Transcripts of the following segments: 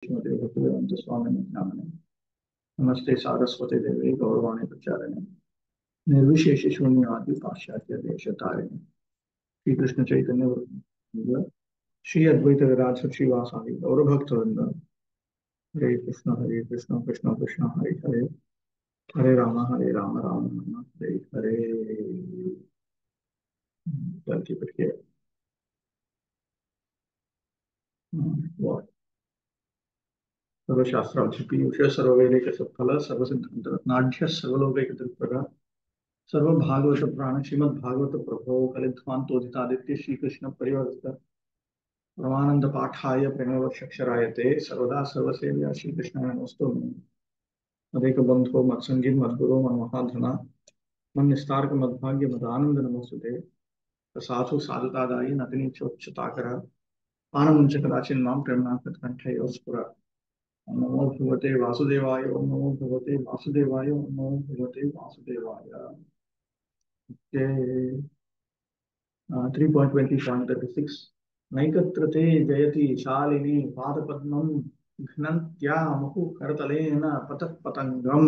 श्रीमते भक्तिवेदांत स्वामी नामने नमस्ते सारस्वती देवी गौरवाणी प्रचारिणे निर्विशेष शून्यवादी पाश्चात्य देशतारिणे श्री कृष्ण चैतन्य प्रभु श्री अद्वैत वेदांत श्रीवासादि गौर भक्तवृंद हरे कृष्ण कृष्ण कृष्ण हरे हरे हरे राम राम राम हरे हरे। चलती पढ़िए सर्वशास्त्रार्थ पीयूष सर्ववेदिक सत्फल सर्वसिद्धांत रत्नाढ्य सर्वलोकैक तत्पर सर्वभागवत प्राण श्रीमद् भागवत प्रभो कलिध्वांतोदितादित्य श्रीकृष्ण परिवर्तित परमानंद पाठाय प्रणवक्षरायते सर्वदा सर्वसेव्या श्रीकृष्णाय नमोस्तु अनेक बंधो मत्संगी मद्गुरो मनमहाधना मन निस्तारक मद्भाग्य मदानंद नमोस्तुते साधु साधुतादायी नतनी चोच्चताकर आनंद कदाचिन मां प्रेमनाथ कंठयो स्फुर नमो भगवते वासुदेवाय ओम नमो भगवते वासुदेवाय ओम नमो भगवते वासुदेवाय। 3.20.36 नैकत्रते जयति शालिनी पादपद्मं घ्नन्त्या मुहुः करतलेन पतः पतंगम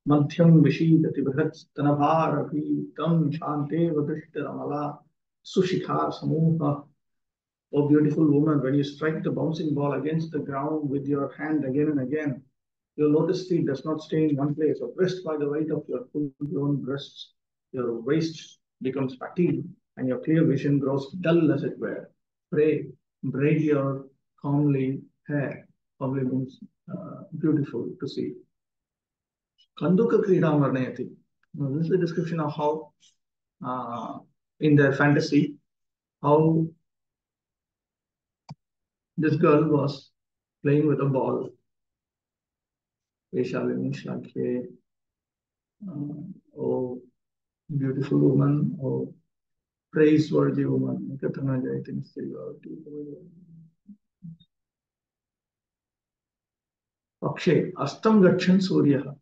मध्यम विशीदति बृहत्स्तनभारभीतं शान्तेव दृष्टिरमला सुशिखा समूहः। Oh, beautiful woman, when you strike the bouncing ball against the ground with your hand again and again, your lotus feet does not stay in one place. Oppressed by the weight of your full-grown breasts, your waist becomes fatigued, and your clear vision grows dull, as it were. Pray, braid your comely hair. Comely means beautiful to see. Kanduka Kridam Varnayati. Now, this is the description of how, in their fantasy, how this girl was playing with a ball. Veshalini Shlakhe, oh beautiful woman, oh praiseworthy woman. Akshay, Astam Gakshan Surya,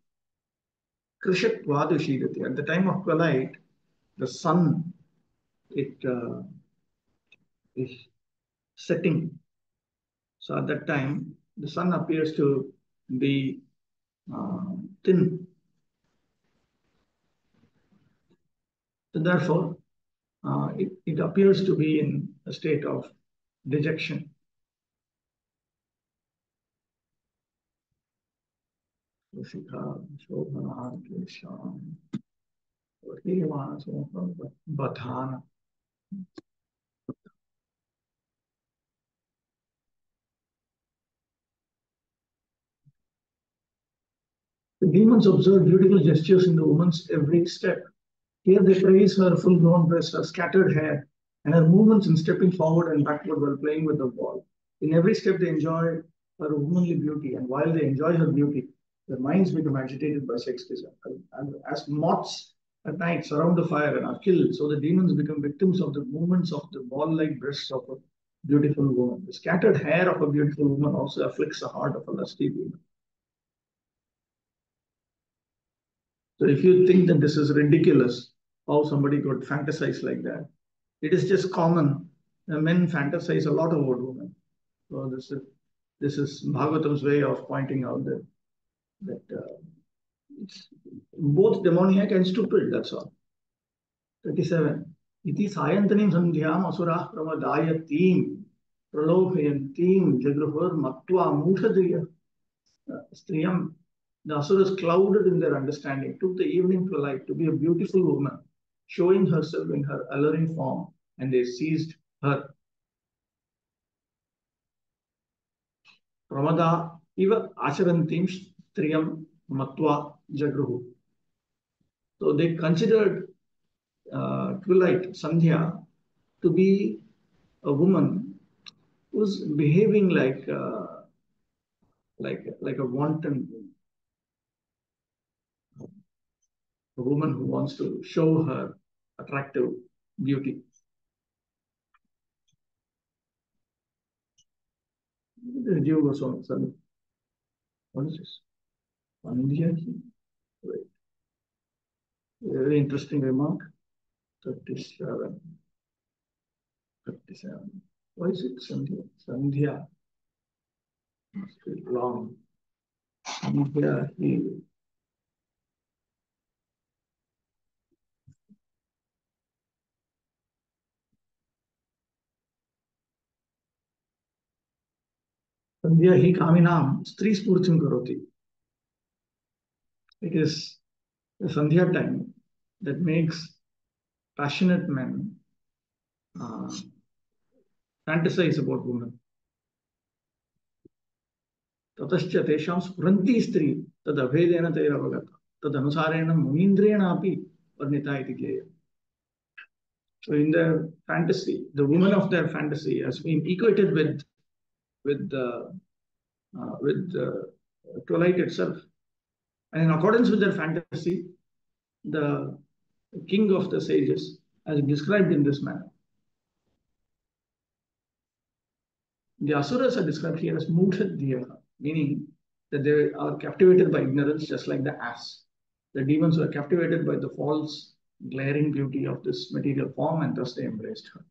Krishat Vadushidati. At the time of twilight, the sun is setting. So at that time, the sun appears to be thin. So therefore, it appears to be in a state of dejection. Badhana. The demons observe beautiful gestures in the woman's every step. Here they praise her full-grown breasts, her scattered hair, and her movements in stepping forward and backward while playing with the ball. In every step they enjoy her womanly beauty, and while they enjoy her beauty, their minds become agitated by sex desire. And as moths at night surround the fire and are killed, so the demons become victims of the movements of the ball-like breasts of a beautiful woman. The scattered hair of a beautiful woman also afflicts the heart of a lusty demon. So if you think that this is ridiculous, how somebody could fantasize like that, it is just common. Men fantasize a lot about women. So this is Bhagavatam's way of pointing out that it's both demoniac and stupid. That's all. 37. Iti sayantanim sandhyam asura pramadayatim pralobhayantim jagruhur matva mushadriya striyam. The asuras, clouded in their understanding, took the evening twilight to be a beautiful woman, showing herself in her alluring form, and they seized her. Pramada iva acharantim striyam matva jagruhu. So they considered twilight, Sandhya, to be a woman who's behaving like a wanton woman. A woman who wants to show her attractive beauty. What is this? Wait. Very interesting remark. 37. 37. Why is it Sandhya? Sandhya. long. Sandhya he. Sandhya hi kaminam stri spurtim karoti. It is the Sandhya time that makes passionate men fantasize about women. ततश्च तेषां स्फुरन्ती स्त्री तदभेदेन तैरवगता तदनुसारेण मुनीन्द्रेणापि वर्णिता इति ज्ञेयम्. So in their fantasy, the woman of their fantasy has been equated with the twilight itself, and in accordance with their fantasy, the king of the sages has described in this manner. The asuras are described here as mudhadhyaha, meaning that they are captivated by ignorance, just like the ass. The demons were captivated by the false, glaring beauty of this material form, and thus they embraced her.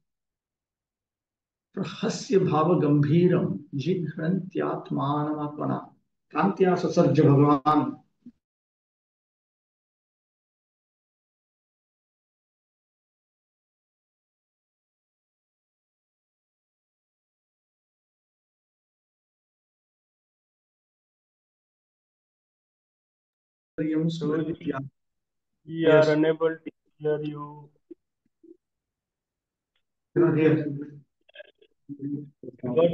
Prahasya bhava gambhiram jighrantyatmanamapana kantya sasarja bhagavan. We are unable to hear you. Got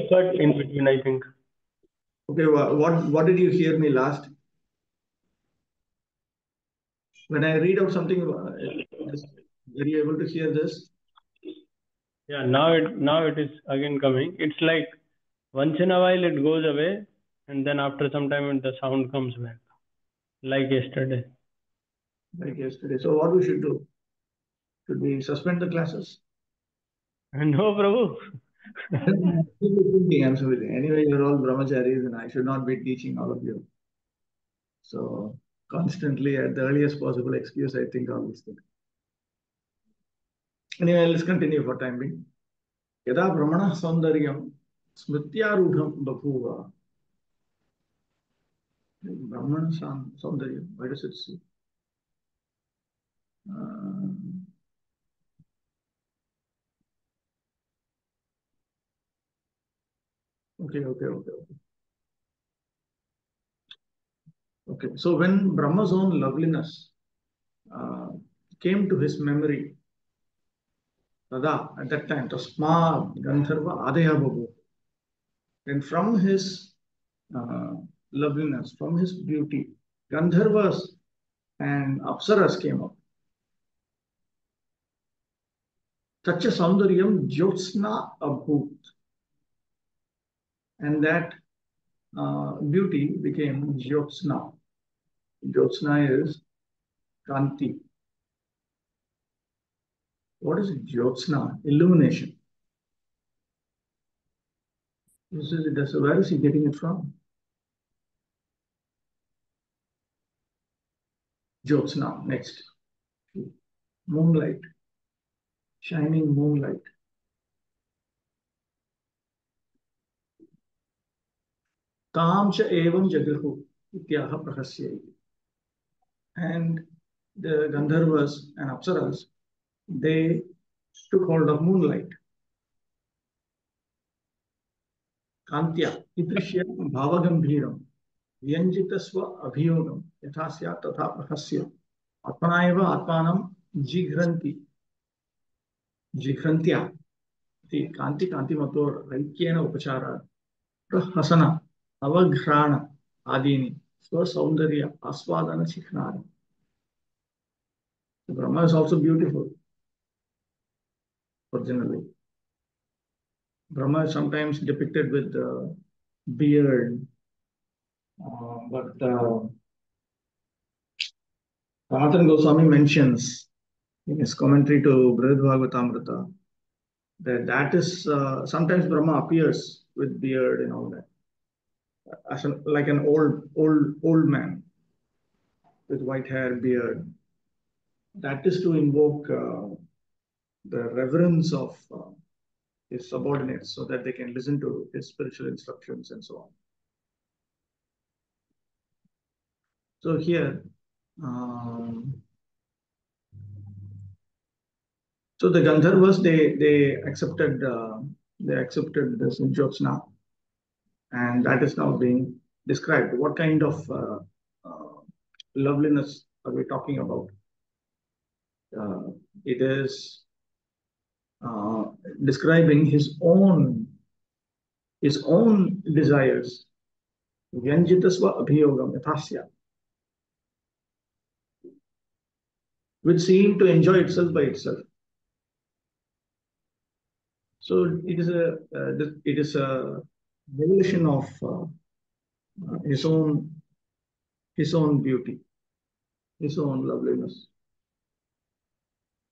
cut in between, I think. Okay, what did you hear me last? When I read out something, were you able to hear this? Yeah, now it is again coming. It's like once in a while it goes away, and then after some time the sound comes back, like yesterday. Like yesterday. So what we should do? Should we suspend the classes? No, Prabhu. Absolutely. Anyway, you're all brahmacharis, and I should not be teaching all of you. So constantly, at the earliest possible excuse, I think all these things. Anyway, let's continue for time being. Yada brahmana saundaryam smrityarudham babhuva. Brahmana saundaryam. Why does it say? Okay. So when Brahma's own loveliness came to his memory, Tada, at that time, Tasma Gandharva Adaya Babu. And from his loveliness, from his beauty, Gandharvas and Apsaras came up. Tacha Saundaryam Jyotsna Abhut. And that beauty became Jyotsna. Jyotsna is Kanti. What is Jyotsna? Illumination. Where is he getting it from? Jyotsna, next. Moonlight. Shining moonlight. Tam cha evam jagahu ityaha prahasya. And the Gandharvas and Apsaras, they took hold of moonlight. Kantya, idrishya bhavagambhiram, vyanjitasva abhiyogam, yathasya tatha prahasya, atmanaiva atmanam jigranti, jigrantya, the kanti mator, raikyena upachara, prahasana, avaghrana, adini, swasaundarya, aswadana chikhnara. The Brahma is also beautiful, originally. Brahma is sometimes depicted with beard, but Sanatana Goswami mentions in his commentary to Bhagavatamrita that is sometimes Brahma appears with beard and all that, as like an old man with white hair, beard. That is to invoke the reverence of his subordinates so that they can listen to his spiritual instructions and so on. So here, so the Gandharvas they accepted this Jyotsna, and that is now being described. What kind of loveliness are we talking about? It is uh, describing his own desires. Vyanjitasva abhiyogam yathasya, which seem to enjoy itself by itself. So it is a revelation of his own beauty, his own loveliness.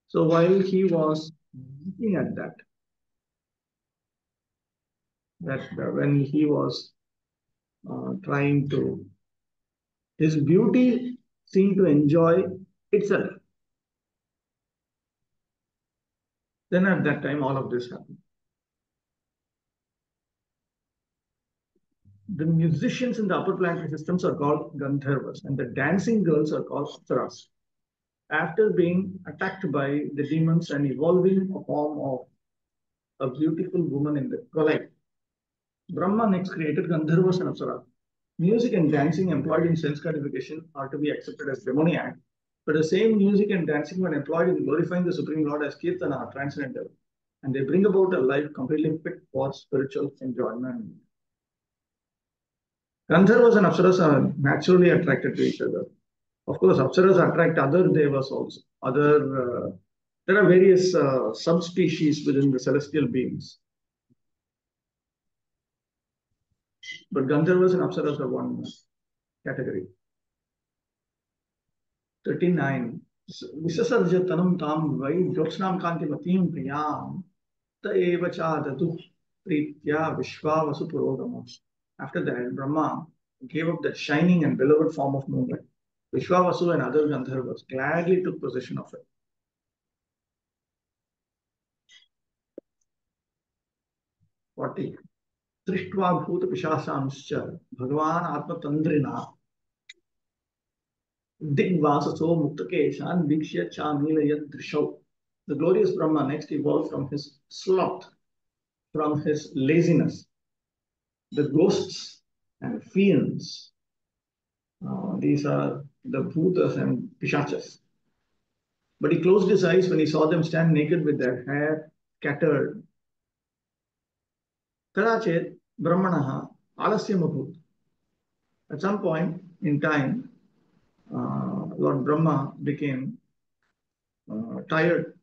So while he was looking at when he was trying to, his beauty seemed to enjoy itself. Then at that time, all of this happened. The musicians in the upper planetary systems are called Gandharvas, and the dancing girls are called Apsaras. After being attacked by the demons and evolving a form of a beautiful woman in the Golite, Brahma next created Gandharvas and Apsaras. Music and dancing employed in sense gratification are to be accepted as demoniac, but the same music and dancing when employed in glorifying the Supreme Lord as Kirtana are transcendental, and they bring about a life completely fit for spiritual enjoyment. Gandharvas and Apsaras are naturally attracted to each other. Of course, Apsaras attract other devas also. There are various subspecies within the celestial beings. But Gandharvas and Apsaras are one category. 39. Visasarja tanam tam vai jyotsnam kantimatim priyam ta eva chadatu pritya vishvavasu purogamas. After that, Brahma gave up that shining and beloved form of moonlight. Vishvavasu and other Gandharvas gladly took possession of it. 40. दृष्ट्वा भूतपिशाचांश्च भगवान् आत्मतन्द्रिणा दिग्वाससो मुक्तकेशान् वीक्ष्य चामीलयदृशौ. The glorious Brahma next evolved from his sloth, from his laziness. The ghosts and fiends, these are the bhutas and pishachas. But he closed his eyes when he saw them stand naked with their hair scattered. Kadachet Brahmanaha alasyamabhut. At some point in time, Lord Brahma became tired.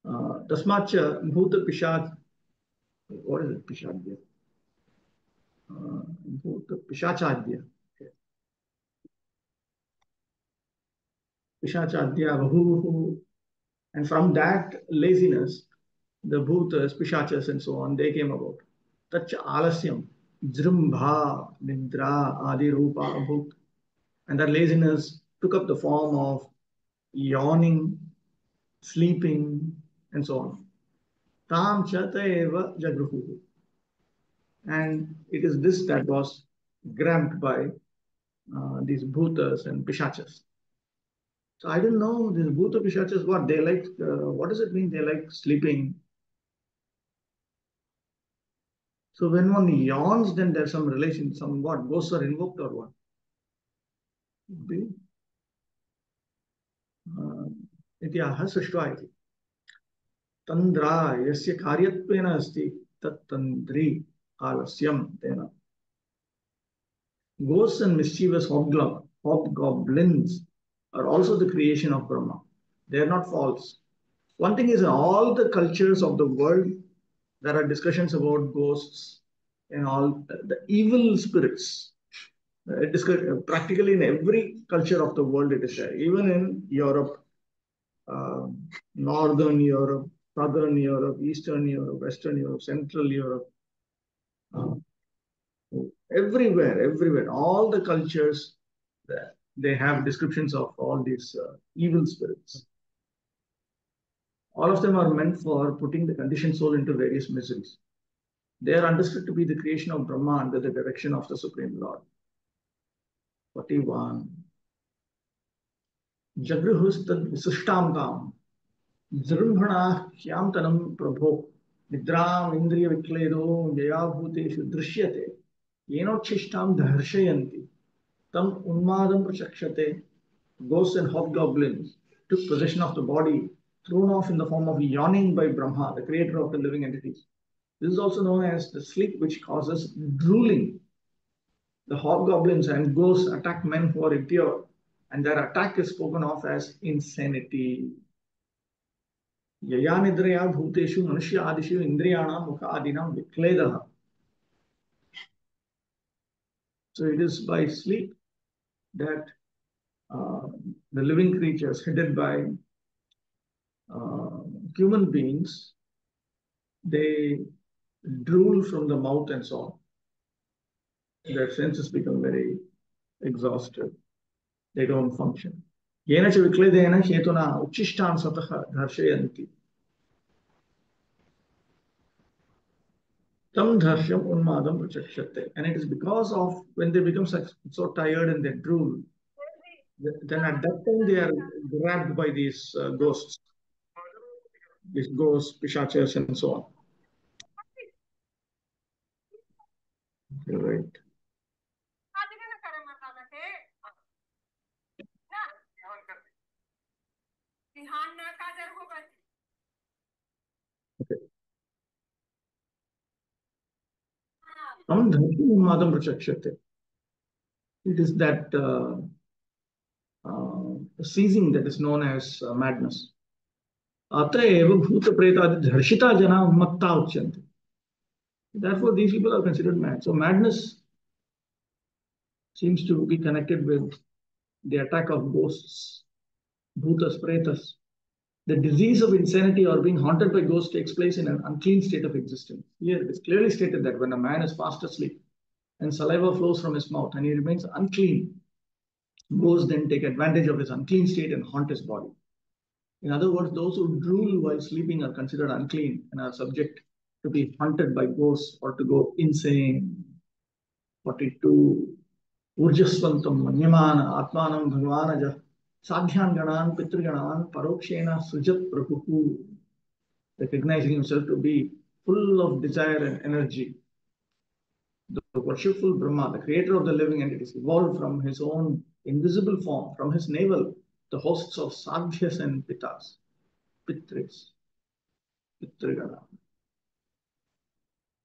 Tasmacha bhuta pishach. What is it? Pishadya. Bhuta pishachadya. Pishachadya bahuhu. And from that laziness, the bhutas, pishachas, and so on, they came about. Tacha alasyam, jrimbha, nidra, adi rupa, bhut. And that laziness took up the form of yawning, sleeping, and so on. Tam chata eva jagruhu. And it is this that was grabbed by these bhutas and pishachas. So I don't know, these bhuta pishachas, what they like, what does it mean they like sleeping? So when one yawns, then there's some relation, some what, ghosts are invoked or what? Ityaha srishtva iti. Tandra yasya karyatvena asti tat tandri alasyam tena. Ghosts and mischievous hobgoblins are also the creation of Brahma. They are not false. One thing is, in all the cultures of the world, there are discussions about ghosts and all the evil spirits. Practically in every culture of the world, it is there. Even in Europe, Northern Europe, Southern Europe, Eastern Europe, Western Europe, Central Europe, everywhere, all the cultures, they have descriptions of all these evil spirits. All of them are meant for putting the conditioned soul into various miseries. They are understood to be the creation of Brahma under the direction of the Supreme Lord. 41. Jagruhustad visishtam tam. Zrumbhana kyam tanam prabho. Nidram indriya vikledo yaya bhuteshu drishyate. Yenotchishtam dharshayanti. Tam unmadam prachakshate. Ghosts and hobgoblins took possession of the body, thrown off in the form of yawning by Brahma, the creator of the living entities. This is also known as the sleep which causes drooling. The hobgoblins and ghosts attack men who are impure, and their attack is spoken of as insanity. Yaya nidraya bhuteshu manusya adishu indriyanam mukha adinam vikledaha. So it is by sleep that the living creatures headed by human beings, they drool from the mouth and so on. Their senses become very exhausted. They don't function. Yena cha vikledena hetuna uchishtan satah dharshayanti. Tam dharsham unmadam prachakshate. And it is because of when they become so tired and they drool, then at that time they are grabbed by these ghosts, pishachas, and so on. Right. Okay. Tam dharsham unmadam prachakshate. It is that seizing that is known as madness. Atra eva bhuta pretadi dharshita jana ummatta uchyanti. Therefore, these people are considered mad. So madness seems to be connected with the attack of ghosts, bhutas, pretas. The disease of insanity or being haunted by ghosts takes place in an unclean state of existence. Here it is clearly stated that when a man is fast asleep and saliva flows from his mouth and he remains unclean, ghosts then take advantage of his unclean state and haunt his body. In other words, those who drool while sleeping are considered unclean and are subject to be haunted by ghosts or to go insane. 42. Urjasvantam manyamana atmanam bhagavanaja sadhyan ganan pitriganan parokshena sujat prabhu. Recognizing himself to be full of desire and energy. The worshipful Brahma, the creator of the living entities, evolved from his own invisible form, from his navel, the hosts of sadhyas and pitas, pitris, pitrigana.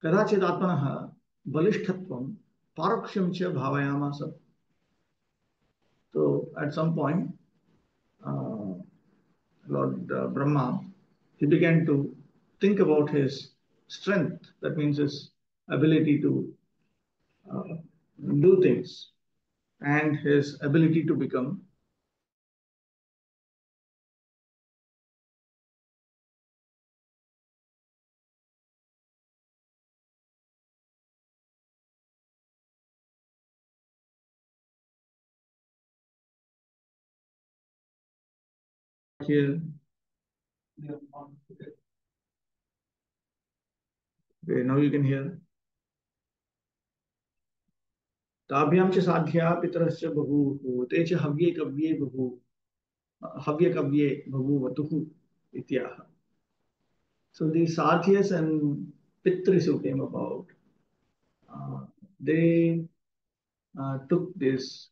Kadachid atmanaha balishtatvam paroksham cha bhavayamasa. So at some point, Lord Brahma, he began to think about his strength, that means his ability to do things, and his ability to become here. Okay, now you can hear. ताभ्याम च साध्या पितरश्च बहुः ते च हव्ये कव्ये बहुः हव्य कव्ये बहुवतुः इत्याह. So the sadhyas and pitris who came about, they took this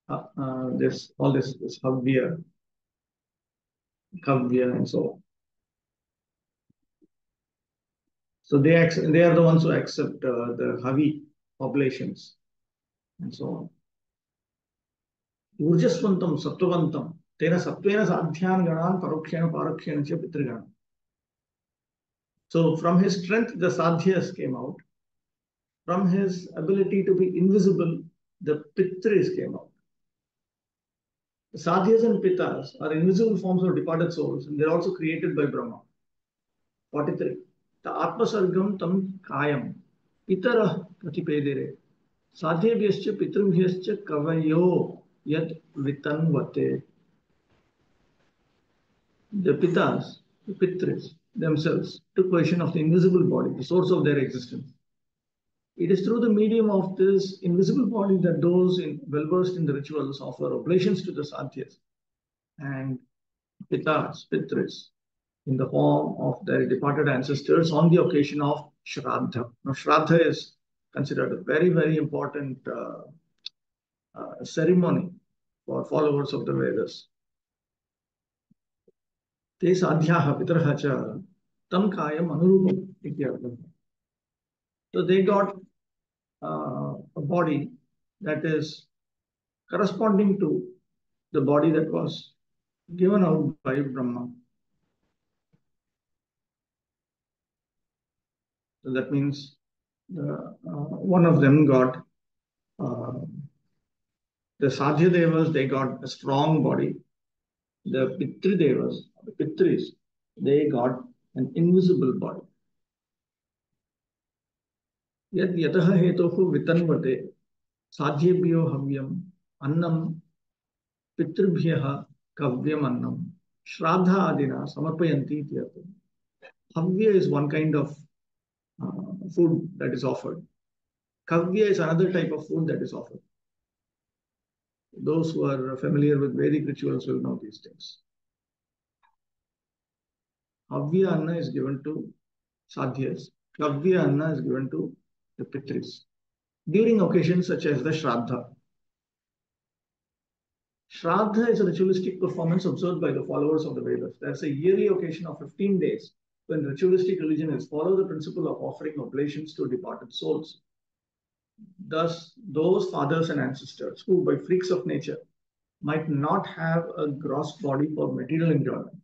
all this havya, kavya, and so on. So they are the ones who accept the havi oblations and so on. Urjasvantam sattvantam tena sattvena sadhyan ganan parokshena parakshena cha pitriganam. So from his strength the sadhyas came out. From his ability to be invisible, the pitris came out. The sadhyas and pitas are invisible forms of departed souls, and they're also created by Brahma. 43. The atmasargam tam kayam pitara pratipedere sadhyabhyascha pitrubhyascha kavayo yat vitanvate. The pitas, the pitris themselves took possession of the invisible body, the source of their existence. It is through the medium of this invisible body that those well versed in the rituals offer oblations to the sadhyas and pitas, pitris, in the form of their departed ancestors on the occasion of Shraddha. Now, Shraddha is considered a very, very important ceremony for followers of the Vedas. Te sadhyaha pitarha cha tam kayam anurupam ityartha. So they got a body that is corresponding to the body that was given out by Brahma. So that means one of them got uh, the Sadhya Devas, they got a strong body. The Pitri Devas, the Pitris, they got an invisible body. Yet yataha hetohu vitanvate sadhyebhyo havyam annam pitribhyaha kavyam annam shraddha adina samarpayanti ityartha. Havya is one kind of food that is offered. Kavya is another type of food that is offered. Those who are familiar with Vedic rituals will know these things. Havya Anna is given to sadhyas. Kavya Anna is given to the pitris during occasions such as the Shraddha. Shraddha is a ritualistic performance observed by the followers of the Vedas. There's a yearly occasion of 15 days when ritualistic religion is follow the principle of offering oblations to departed souls. Thus, those fathers and ancestors who, by freaks of nature, might not have a gross body for material enjoyment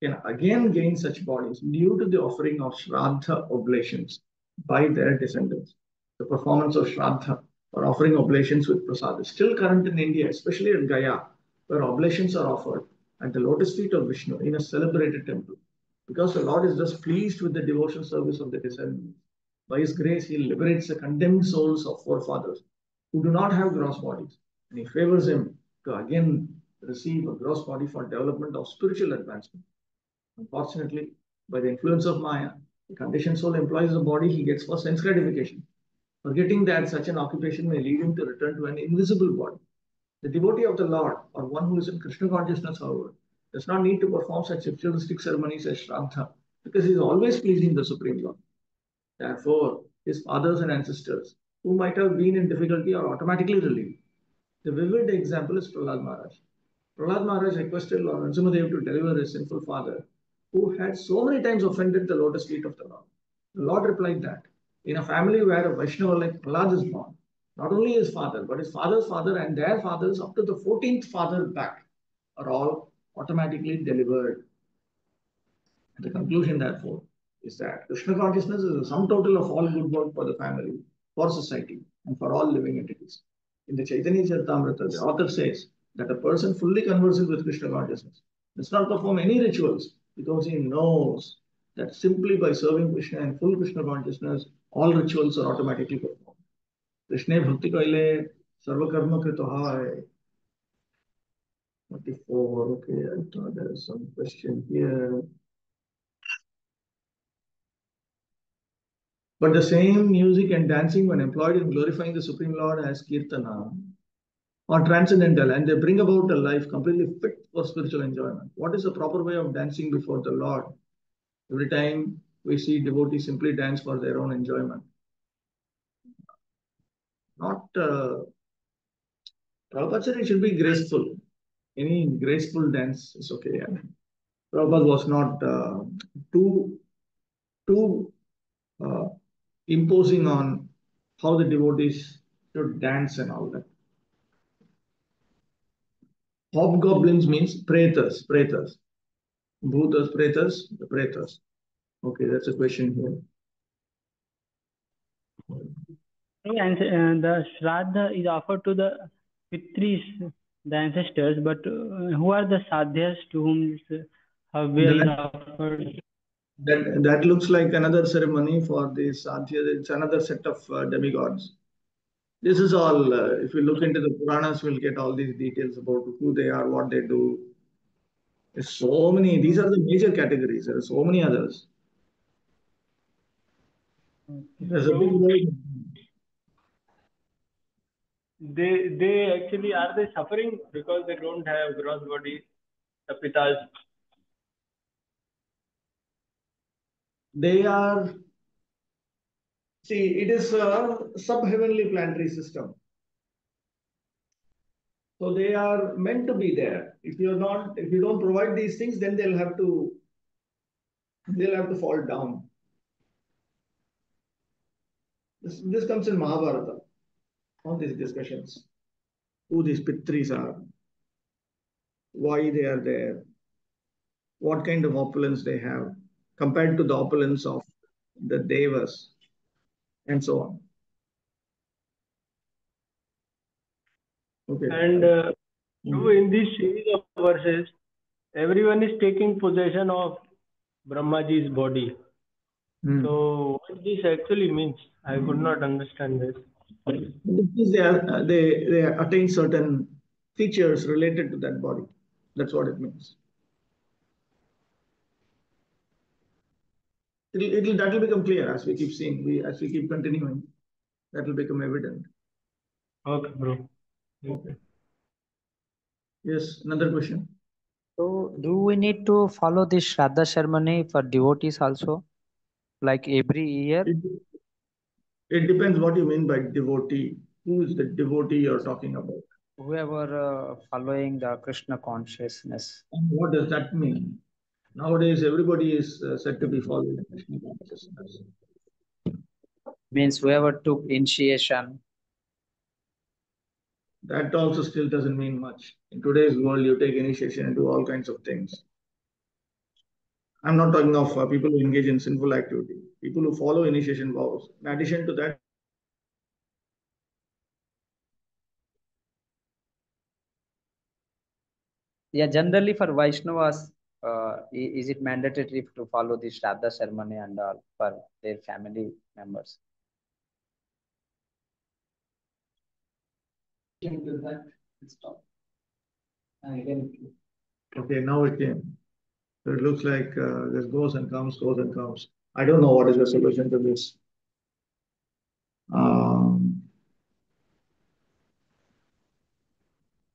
can again gain such bodies due to the offering of Shraddha oblations by their descendants. The performance of Shraddha or offering oblations with prasad is still current in India, especially at Gaya, where oblations are offered at the lotus feet of Vishnu in a celebrated temple. Because the Lord is thus pleased with the devotional service of the descendants. By His grace, He liberates the condemned souls of forefathers who do not have gross bodies, and He favors him to again receive a gross body for development of spiritual advancement. Unfortunately, by the influence of Maya, the conditioned soul employs the body he gets for sense gratification, forgetting that such an occupation may lead him to return to an invisible body. The devotee of the Lord, or one who is in Krishna consciousness, however, does not need to perform such ritualistic ceremonies as Shraddha, because he is always pleasing the Supreme Lord. Therefore, his fathers and ancestors, who might have been in difficulty, are automatically relieved. The vivid example is Prahlad Maharaj. Prahlad Maharaj requested Lord Nrsimhadev to deliver his sinful father, who had so many times offended the lotus feet of the Lord. The Lord replied that in a family where a Vaishnava like Prahlad is born, not only his father, but his father's father and their fathers up to the 14th father back are all automatically delivered. The conclusion, therefore, is that Krishna consciousness is the sum total of all good work for the family, for society, and for all living entities. In the Chaitanya Charitamrita, the author says that a person fully conversant with Krishna consciousness does not perform any rituals because he knows that simply by serving Krishna in full Krishna consciousness, all rituals are automatically performed. Krishna Bhakti Kaile Sarvakarma Krito Hai. 44. Okay, I thought there is some question here. But the same music and dancing, when employed in glorifying the Supreme Lord as Kirtana, are transcendental and they bring about a life completely fit for spiritual enjoyment. What is the proper way of dancing before the Lord? Every time we see devotees simply dance for their own enjoyment. Not, Prabhupada said it should be graceful. Any graceful dance is okay. I mean, Prabhupada was not too uh, imposing on how the devotees should dance and all that. Hobgoblins means pretas, pretas. Bhutas, pretas, the pretas. Okay, that's a question here. And the Shraddha is offered to the Pitris, the ancestors, but who are the Sadhyas to whom Havya is offered? That looks like another ceremony for the sadhya. It's another set of demigods. This is all, if we look into the Puranas, we'll get all these details about who they are, what they do. There's so many, these are the major categories. There are so many others. There's a big word. they actually, are they suffering because they don't have gross body, the pitas? They are, see, it is a sub-heavenly planetary system. So they are meant to be there. If you don't provide these things, then they'll have to fall down. This comes in Mahabharata, all these discussions. Who these Pitris are, why they are there, what kind of opulence they have compared to the opulence of the Devas, and so on. Okay. And in this series of verses, everyone is taking possession of Brahmaji's body. So what this actually means, I could not understand this. They attain certain features related to that body. That's what it means. That will become clear as we keep seeing, as we keep continuing. That will become evident. Okay, bro. Okay. Yes, another question. So, do we need to follow this Shraddha ceremony for devotees also, like every year? It depends what you mean by devotee. Who is the devotee you're talking about? Whoever following the Krishna consciousness. And what does that mean? Nowadays, everybody is said to be following Krishna consciousness. Means whoever took initiation. That also still doesn't mean much. In today's world, you take initiation and do all kinds of things. I'm not talking of people who engage in sinful activity. People who follow initiation vows. In addition to that, Yeah, generally for Vaishnavas, is it mandatory to follow the Shraddha ceremony and all for their family members? okay, now it came. So it looks like this goes and comes, goes and comes. I don't know what is the solution to this.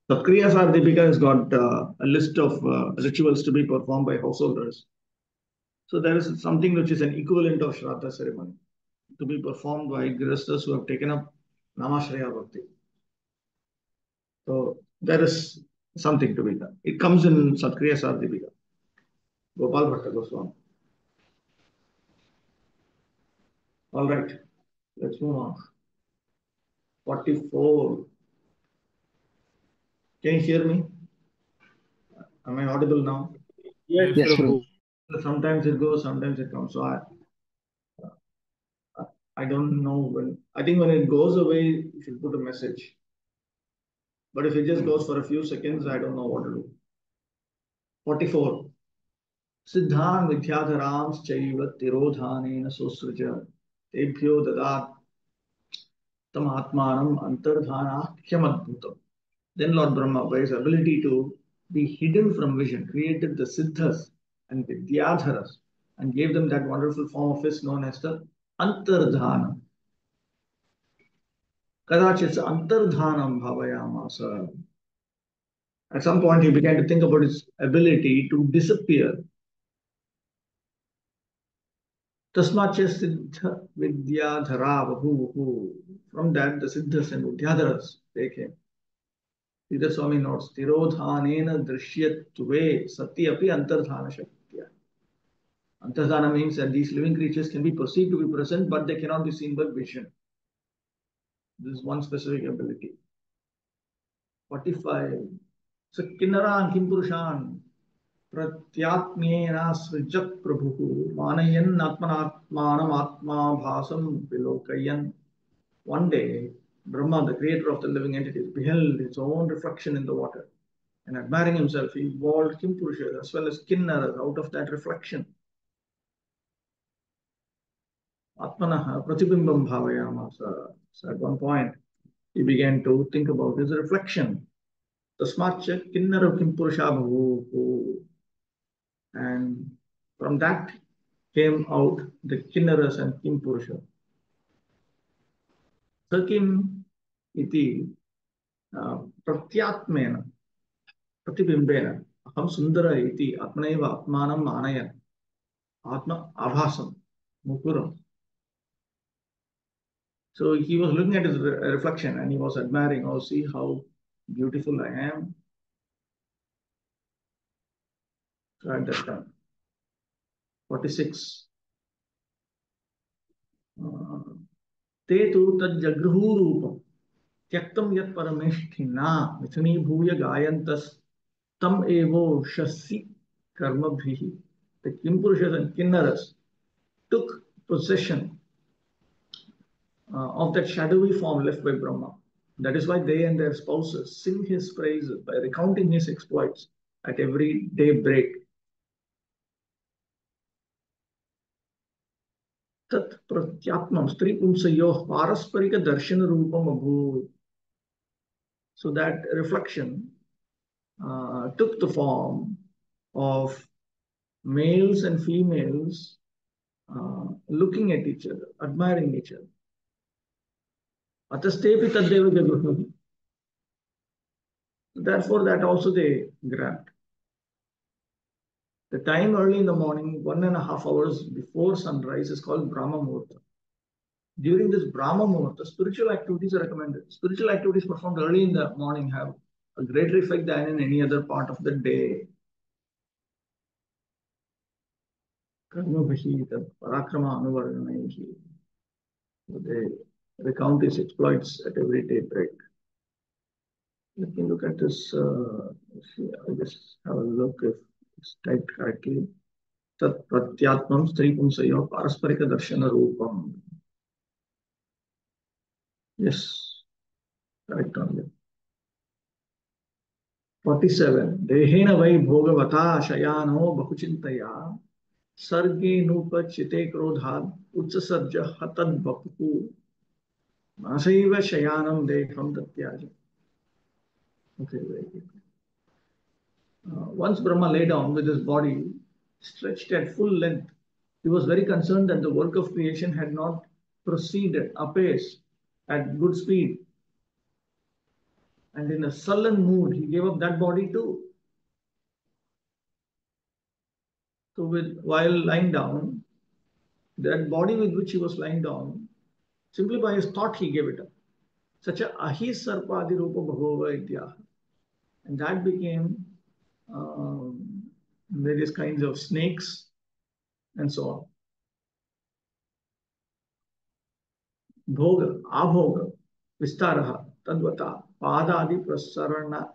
The Kriya Sardipika has got a list of rituals to be performed by householders. So there is something which is an equivalent of Shraddha ceremony to be performed by Grihasthas who have taken up Namashraya Bhakti. So there is something to be done. It comes in Satkriya Sardipika. Gopal Bhatta Goswami. All right, let's move on. 44. Can you hear me? Am I audible now? Yes, Prabhu. Sometimes it goes, sometimes it comes. So I don't know when. I think when it goes away, you should put a message. But if it just goes for a few seconds, I don't know what to do. 44. Siddhan Vidyadharams Chaiva Tirodhanena Sosraja Tebhyo Dadat Tam Atmanam Antardhana Kyamadbhutam. Then Lord Brahma, by his ability to be hidden from vision, created the Siddhas and Vidyadharas and gave them that wonderful form of his known as the Antardhana. Kadachit Antardhanam Bhavayamasa. At some point, he began to think about his ability to disappear. Tasmacha Siddha Vidyadhara. From that, the Siddhas and Vidyadharas, they came. Sridhar Swami notes, Tirodhanena Drishyatve Sati Api Antardhana Shaktya. Antardhana means that these living creatures can be perceived to be present, but they cannot be seen by vision. This is one specific ability. 45. So Kinnaran Kimpurushan Pratyatmyena Srijat Prabhu Manayan Atmanatmanam Atma Bhasam Vilokayan. One day, Brahma, the creator of the living entities, beheld his own reflection in the water. And admiring himself, he evolved Kimpurushas as well as Kinnaras out of that reflection. Atmanaha Pratibimbam Bhavayamasa. So at one point, he began to think about his reflection. Tasmacha Kinnara Kimpurusha Bhavu. And from that came out the Kinnaras and Kimpurusha. Sakim iti pratyatmena, प्रतिबिंबेन अहम सुंदर इति आत्मनैव आत्मानं मानयन् atma abhasam mukuram. So he was looking at his reflection and he was admiring, oh, see how beautiful I am. So at that time, 46. Te tu tad jagruhu rupam tyaktam yat parameshthina mithuni bhuya gayantas tam evo shasi karma bhihi. The Kimpurushas and Kinnaras took possession of that shadowy form left by Brahma. That is why they and their spouses sing his praises by recounting his exploits at every daybreak. Tat pratyatmam stri pumsayoh parasparika darshana rupam abhu. So that reflection took the form of males and females looking at each other, admiring each other. Atastepi tadeva jagruhu. Therefore, that also they grabbed. The time early in the morning, 1.5 hours before sunrise, is called Brahma Muhurta. During this Brahma Muhurta, spiritual activities are recommended. Spiritual activities performed early in the morning have a greater effect than in any other part of the day. They recount his exploits at every daybreak. Let me look at this. I'll just have a look if it's typed correctly. Tat pratyatmam stri pumsayo parasparika darshana rupam. Yes, correct only. 47. Dehena vai bhogavata shayano bahuchintaya sarge nupachite krodhad utsasarja hatad bapu masaiva shayanam deham tatyaja. Okay, very good. Once Brahma lay down with his body stretched at full length, he was very concerned that the work of creation had not proceeded apace at good speed. And in a sullen mood, he gave up that body too. So while lying down, that body with which he was lying down, simply by his thought, he gave it up. Such a ahi sarpadi rupa bhagava idya. And that became various kinds of snakes and so on. Bhoga, abhoga, vistaraha, tadvata, padadi prasarana.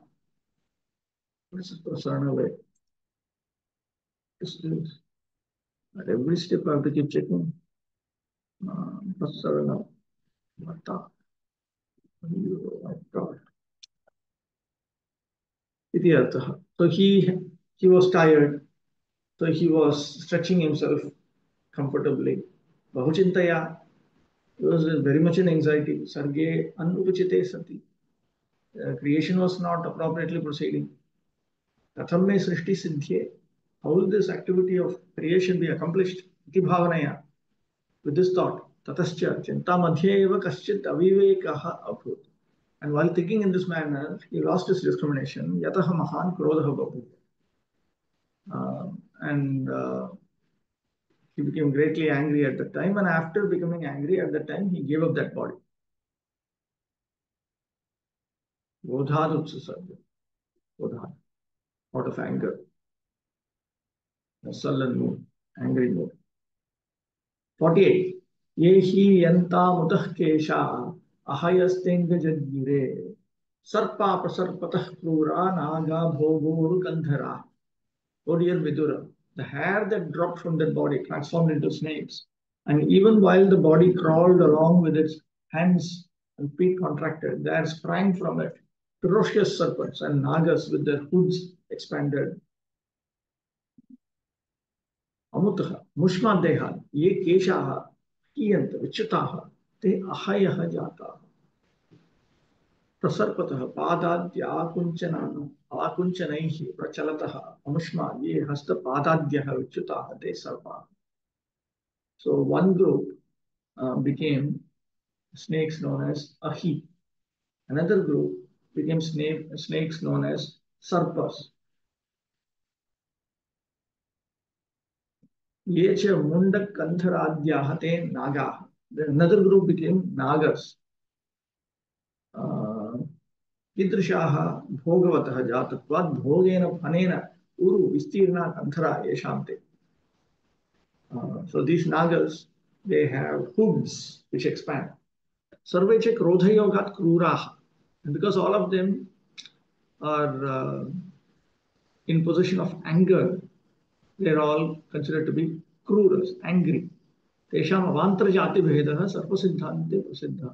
What is prasarana way? At every step I have to keep checking. Prasarana, vata. So he was tired. So he was stretching himself comfortably. Bahuchintaya, he was very much in anxiety. Sarge anupachite sati. Creation was not appropriately proceeding. Katham me srishti siddhye. How will this activity of creation be accomplished? Iti bhavanaya. With this thought, tatascha chinta madhye eva kaschit avivekaha abhut. And while thinking in this manner, he lost his discrimination. Yataha mahan krodha babu. And he became greatly angry at the time. And after becoming angry at the time, he gave up that body. Vodhad utsasarja. Vodhad. Out of anger. A sullen mood. Angry mood. 48. Yehi yanta mutah kesha ahayastenga jadgire sarpa prasarpatah krura naga bhogoru kandhara. Oh dear Vidura, the hair that dropped from that body transformed into snakes. And even while the body crawled along with its hands and feet contracted, there sprang from it ferocious serpents and nagas with their hoods expanded. Amutaha, Mushma Deha, Ye Keshaha, Kiyant, Vichutaha, Te Ahayaha Jataha. Prasarpataha, Padadya Akunchanaihi, Prachalataha, Amushma, Ye Hasta Padadyaha Vichutaha, Te Sarpa. So one group became snakes known as Ahi. Another group became snakes known as sarpas. Yecha Mundak Kantharadyahate Naga. Another group became Nagas. Kidrishaha Bhogavataha Jatatvad Bhogena Phanena Uru Vistirna Kanthara Yeshante. So these Nagas, they have hooves which expand. Sarveche Krodha Yogat Kruraha. And because all of them are in possession of anger, they are all considered to be Kruras, angry. Tesham Avantarjati Bhedaha Sarpasiddhante Prasiddha.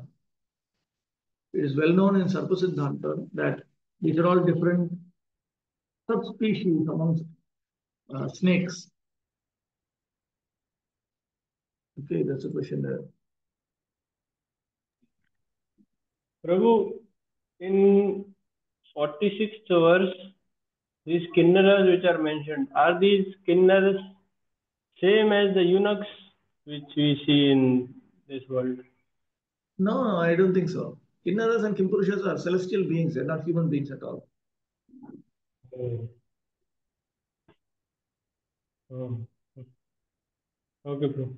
It is well known in Sarpasiddhanta that these are all different subspecies amongst snakes. Okay, that's a question there. Prabhu, in 46th verse, these kinnaras which are mentioned, are these kinnaras same as the eunuchs which we see in this world? No, I don't think so. Kinnaras and Kimpurushas are celestial beings, they're not human beings at all. Okay, bro.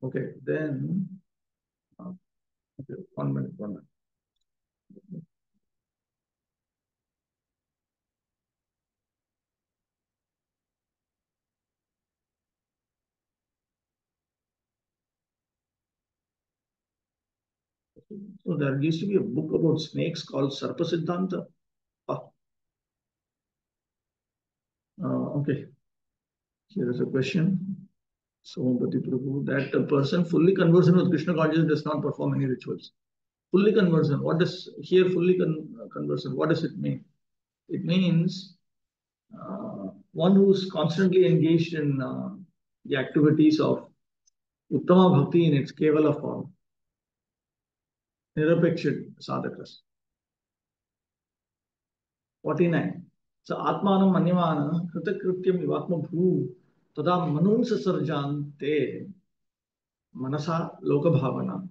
Okay, then, okay, 1 minute. So there used to be a book about snakes called Sarpasiddhanta. Okay, here is a question. Somapati Prabhu, that a person fully conversant with Krishna consciousness does not perform any rituals. Fully conversant, what does here fully conversant, what does it mean? It means one who's constantly engaged in the activities of Uttama Bhakti in its Kevala form, Nirapeksha Sadhakas. 49. So Atmanam Manyamana Kritakrityam Ivatma Bhu Tada Manunsa Sarjante Manasa Loka Bhavana.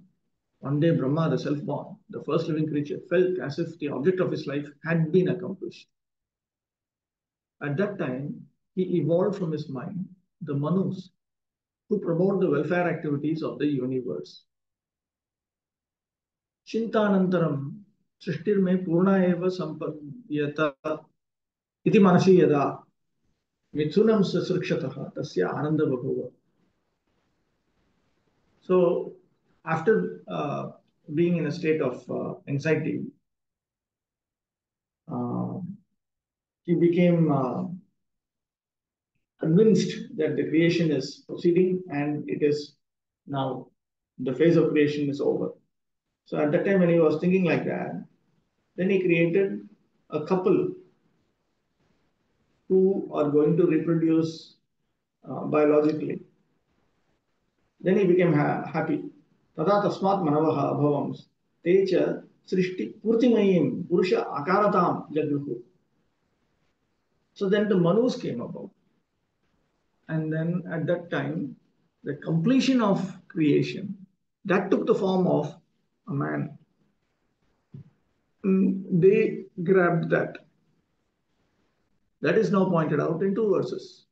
One day Brahma, the self-born, the first living creature, felt as if the object of his life had been accomplished. At that time, he evolved from his mind the Manus, who promote the welfare activities of the universe. Chintanantaram Srishtir me Purna eva Sampadhyata iti manasi yada Mitsunam Sasrikshataha Tasya Ananda Bhagava. So, after being in a state of anxiety, he became convinced that the creation is proceeding and it is now the phase of creation is over. So at that time when he was thinking like that, then he created a couple who are going to reproduce biologically. Then he became happy. Tada tasmat manavaha abhavams techa srishti purtimayim purusha akaratam jagruhu. So then the Manus came about. And then at that time, the completion of creation, that took the form of a man. They grabbed that. That is now pointed out in 2 verses.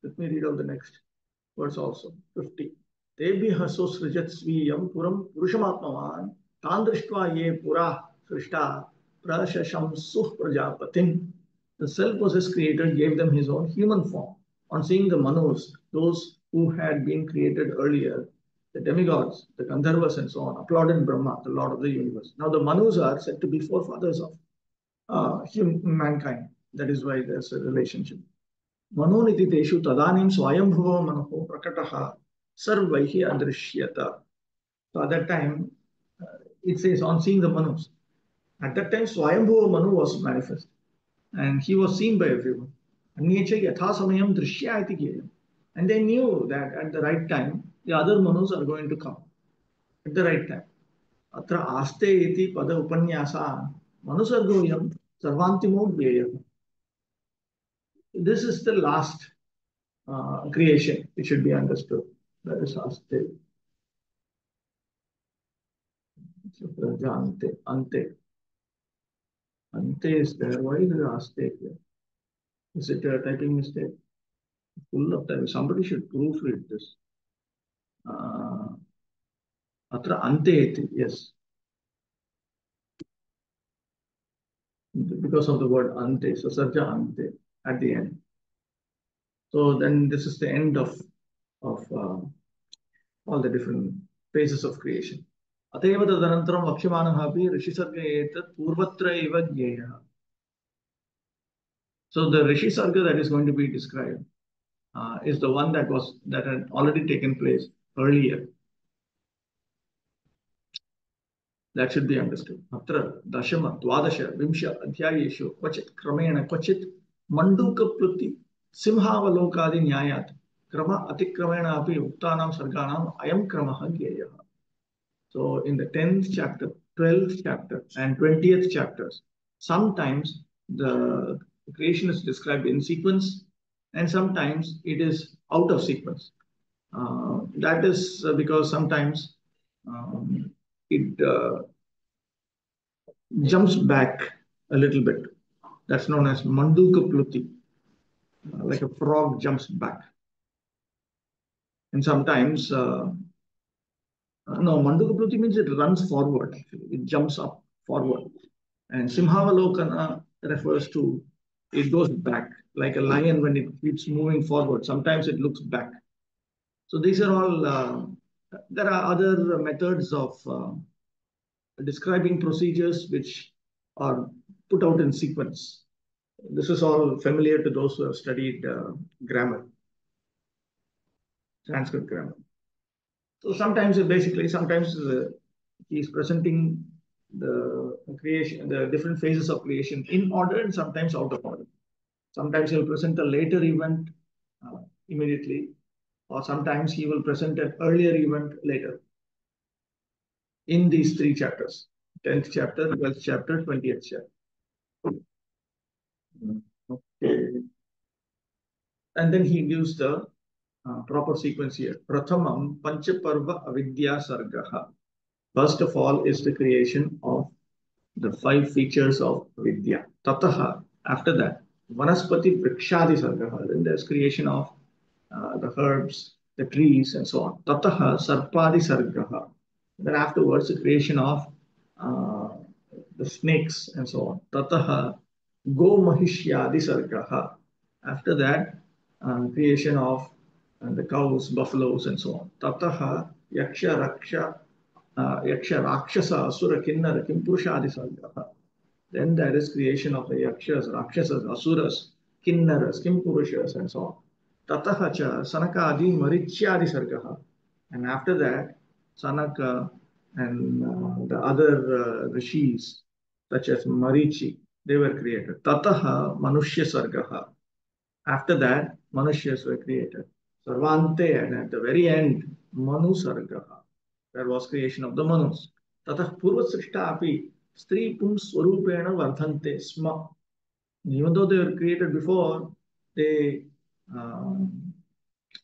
Let me read out the next verse also, 50. Tebhi srijat sviyam puram purushamatmavan tandrishtva ye pura srishta prashashamsuh prajapatim. The self-possessed creator gave them his own human form. On seeing the Manus, those who had been created earlier, the demigods, the Gandharvas and so on, applauded Brahma, the Lord of the universe. Now the Manus are said to be forefathers of mankind. That is why there's a relationship. Manoniti teshu tadanim swayambhuva manoho prakataha sarvaihi adrishyata. So at that time, it says on seeing the Manus. At that time, Swayambhuva Manu was manifest and he was seen by everyone. And they knew that at the right time, the other Manus are going to come. At the right time. Atra aste iti pada upanyasa manusargoyam sarvantimo gyeyam. This is the last creation. It should be understood. That is aste. Ante. Ante. Ante is there. Why is there Aste here? Is it a typing mistake? Full of time. Somebody should proofread this. Atra Ante iti. Yes. Because of the word Ante. So Sarja Ante at the end. So then this is the end of all the different phases of creation. अतएव तदनन्तरं वक्ष्यमाणः अपि ऋषिसर्ग एतत् पूर्वत्र एव ज्ञेयः. So the Rishi Sarga that is going to be described is the one that had already taken place earlier. That should be understood. Atra dashama, dwadasha, vimsha, adhyayeshu, kvachit kramena, kvachit mandukapluti, simhavalokadi nyayat, krama atikramena api uktanam sarganam ayam kramaha gyeyah. So in the 10th chapter, 12th chapter, and 20th chapters, sometimes the creation is described in sequence, and sometimes it is out of sequence. That is because sometimes it jumps back a little bit. That's known as Manduka Pluti, like a frog jumps back. And sometimes, no, Manduka Pluti means it runs forward, actually. It jumps up forward. And Simhavalokana refers to it goes back, like a lion when it keeps moving forward. Sometimes it looks back. So these are all, there are other methods of describing procedures which are put out in sequence. This is all familiar to those who have studied grammar, Sanskrit grammar. So sometimes he's presenting the creation, the different phases of creation in order and sometimes out of order. Sometimes he'll present a later event immediately, or sometimes he will present an earlier event later. In these three chapters, 10th chapter, 12th chapter, 20th chapter. Okay. And then he gives the proper sequence here. Prathamam Panchaparva Avidya Sargaha. First of all is the creation of the 5 features of Vidya. Tataha, after that, Vanaspati Vrikshadi Sargaha. Then there's creation of the herbs, the trees, and so on. Tataha Sarpadi Sargaha. Then afterwards, the creation of the snakes and so on. Tataha Go Mahishyadi Sargaha. After that, creation of the cows, buffaloes, and so on. Tataha Yaksha Raksha Yaksha Rakshasa Asura Kinnara Kimpurushadi Sargaha. Then there is creation of the Yakshas, Rakshasas, Asuras, Kinnaras, Kimpurushas, and so on. Tataha cha Sanakadi Marichyadi Sargaha. And after that, Sanaka and the other rishis, such as Marichi, they were created. Tataha Manushya Sargaha. After that, Manushyas were created. Sarvante, and at the very end, Manu Sargaha. There was creation of the Manus. Tatah Purva Srishta api Stri Pum Swarupena Vardhante Sma. Even though they were created before, they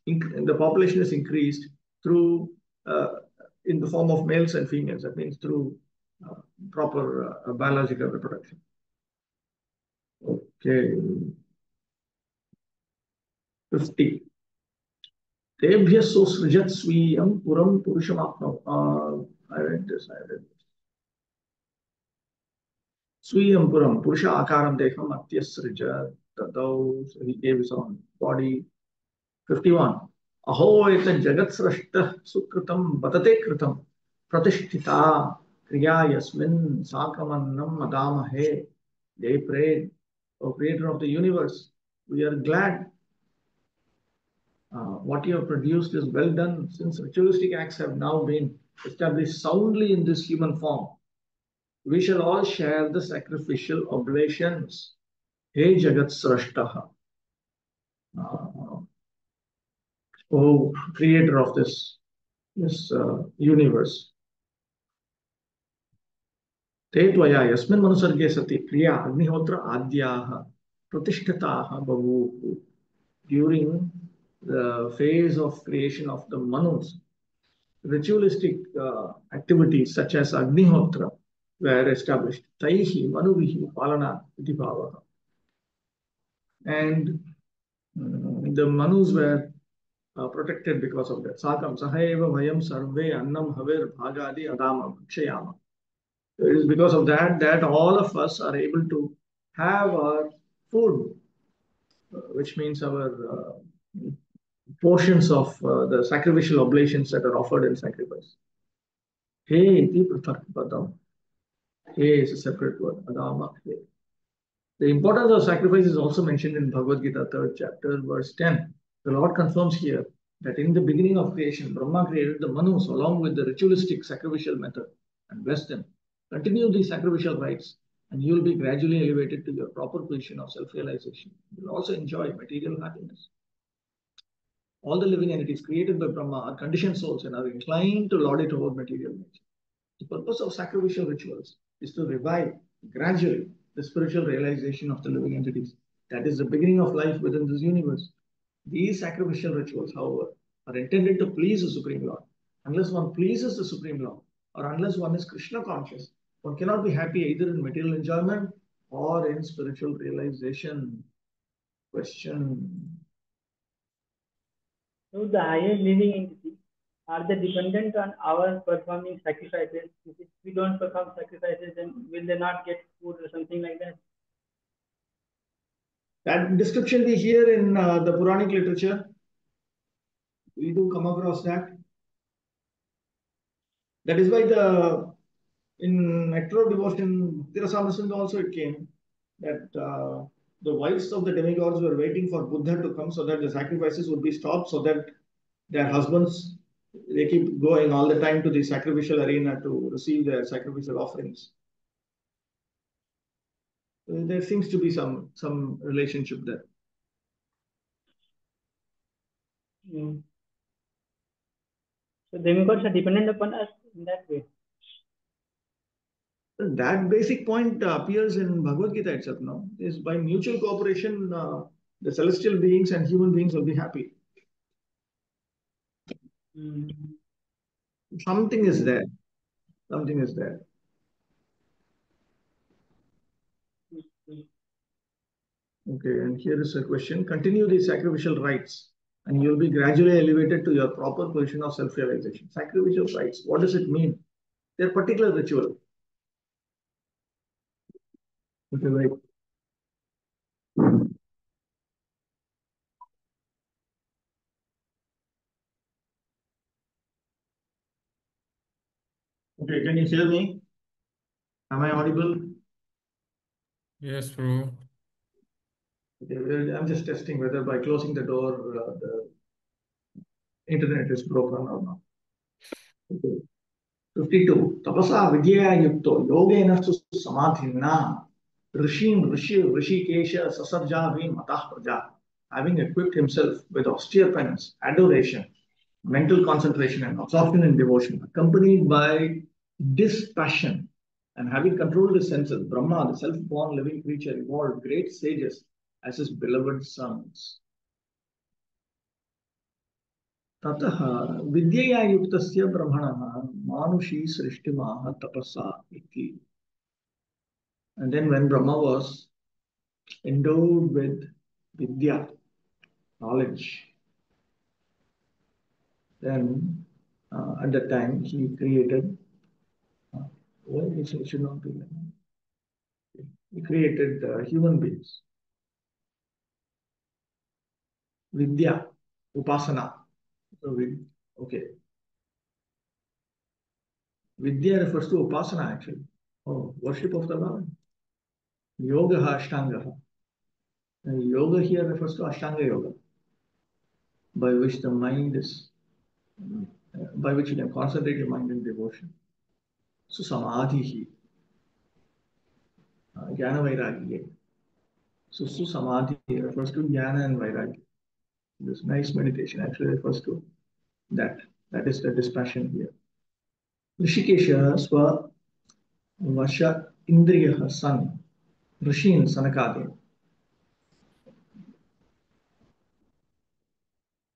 the population is increased through in the form of males and females. That means through proper biological reproduction. Okay. 50. Tebhya susrijat swiyam puram purushamapnav. I read this. Swiyam puram purusha akaram dekam atyasrija tadau. So he gave his own body. 51. Aho eta jagat srashta sukritam batate kritam pratishtita kriya yasmin sakamannam madamahe. They prayed, O creator of the universe, we are glad. What you have produced is well done, since ritualistic acts have now been established soundly in this human form. We shall all share the sacrificial oblations. Hey Jagat Srashtaha. O creator of this universe. Te tvaya yasmin manusarge sati kriya agnihotra adyaha pratishtataha bavuhu. During the phase of creation of the Manus, ritualistic activities such as Agnihotra were established. Taihi, Manuvihi, Palana, iti bhavaha. And the Manus were protected because of that. Sakam, Sahayeva Vayam Sarve Annam Havir Bhagadi Adama Bhakshayama. It is because of that that all of us are able to have our food, which means our portions of the sacrificial oblations that are offered in sacrifice. Hey, iti prathak padam. Hey is a separate word. Adama. Hey. The importance of sacrifice is also mentioned in Bhagavad Gita, 3rd chapter, verse 10. The Lord confirms here that in the beginning of creation, Brahma created the Manus along with the ritualistic sacrificial method and blessed them. Continue these sacrificial rites, and you will be gradually elevated to your proper position of self-realization. You will also enjoy material happiness. All the living entities created by Brahma are conditioned souls and are inclined to lord it over material nature. The purpose of sacrificial rituals is to revive gradually the spiritual realization of the living entities. That is the beginning of life within this universe. These sacrificial rituals, however, are intended to please the Supreme Lord. Unless one pleases the Supreme Lord, or unless one is Krishna conscious, one cannot be happy either in material enjoyment or in spiritual realization. Question. So the highest living entity, are they dependent on our performing sacrifices? If we don't perform sacrifices, then will they not get food or something like that? That description we hear in the Puranic literature. We do come across that. That is why in Nectar of Devotion, Tirasamasinda also it came that the wives of the demigods were waiting for Buddha to come so that the sacrifices would be stopped, so that their husbands, they keep going all the time to the sacrificial arena to receive their sacrificial offerings. There seems to be some relationship there. So demigods are dependent upon us in that way. That basic point appears in Bhagavad Gita itself now. Is by mutual cooperation, the celestial beings and human beings will be happy. Something is there. Something is there. Okay, and here is a question. Continue the sacrificial rites and you'll be gradually elevated to your proper position of self-realization. Sacrificial rites, what does it mean? They're particular ritual. Okay, right. Okay, can you hear me? Am I audible? Yes, Prabhu. Okay, I'm just testing whether by closing the door, the internet is broken or not. Okay. 52. Tapasa vidya yukto yogena samadhina rishikesha sasarjavi matah praja. Having equipped himself with austere penance, adoration, mental concentration, and absorption in devotion, accompanied by dispassion, and having controlled his senses, Brahma, the self-born living creature, evolved great sages as his beloved sons. ततः विद्यया युक्तस्य ब्रह्मणः मानुषी सृष्टिमाह tapasa iti. And then when Brahma was endowed with vidya, knowledge, then at that time he created, well, it should not be like that. He created human beings. Vidya, upasana. So okay. Vidya refers to upasana actually. Oh, worship of the Lord. Yoga Ashtanga. And yoga here refers to Ashtanga Yoga, by which the mind is, by which you can concentrate your mind in devotion. So samadhi, jnana vairagya. So samadhi refers to jnana and vairagya. This nice meditation actually refers to that. That is the dispassion here. Rishikesha swa vasha indriya san rishin sanakadi.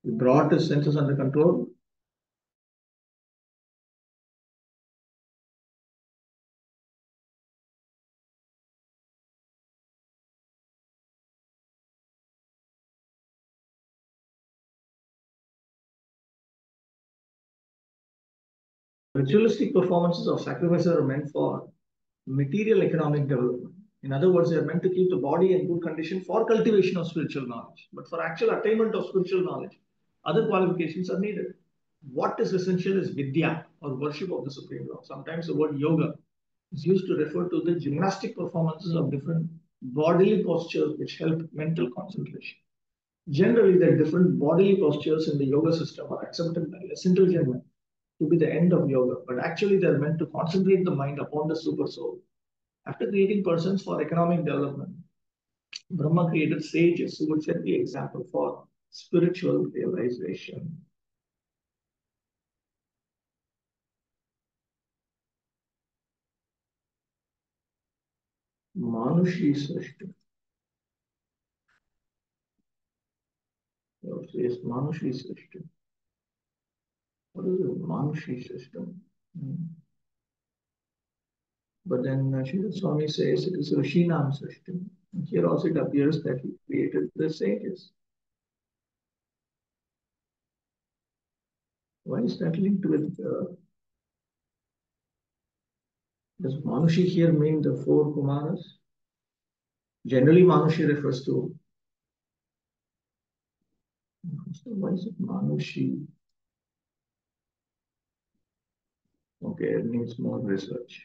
He brought his senses under control ritualistic performances of sacrifices are meant for material economic development. In other words, they are meant to keep the body in good condition for cultivation of spiritual knowledge. But for actual attainment of spiritual knowledge, other qualifications are needed. What is essential is vidya, or worship of the Supreme Lord. Sometimes the word yoga is used to refer to the gymnastic performances of different bodily postures which help mental concentration. Generally, the different bodily postures in the yoga system are accepted by less intelligent men to be the end of yoga, but actually they're meant to concentrate the mind upon the super soul. After creating persons for economic development, Brahma created sages who would set the example for spiritual realization. Manushi Srishti. Yes, Manushi Srishti. What is it? Manushi system. But then Srila Swami says it is Rishinam system. And here also it appears that he created the sages. Why is that linked with? Does Manushi here mean the four Kumaras? Generally, Manushi refers to. So why is it Manushi? Okay, it needs more research.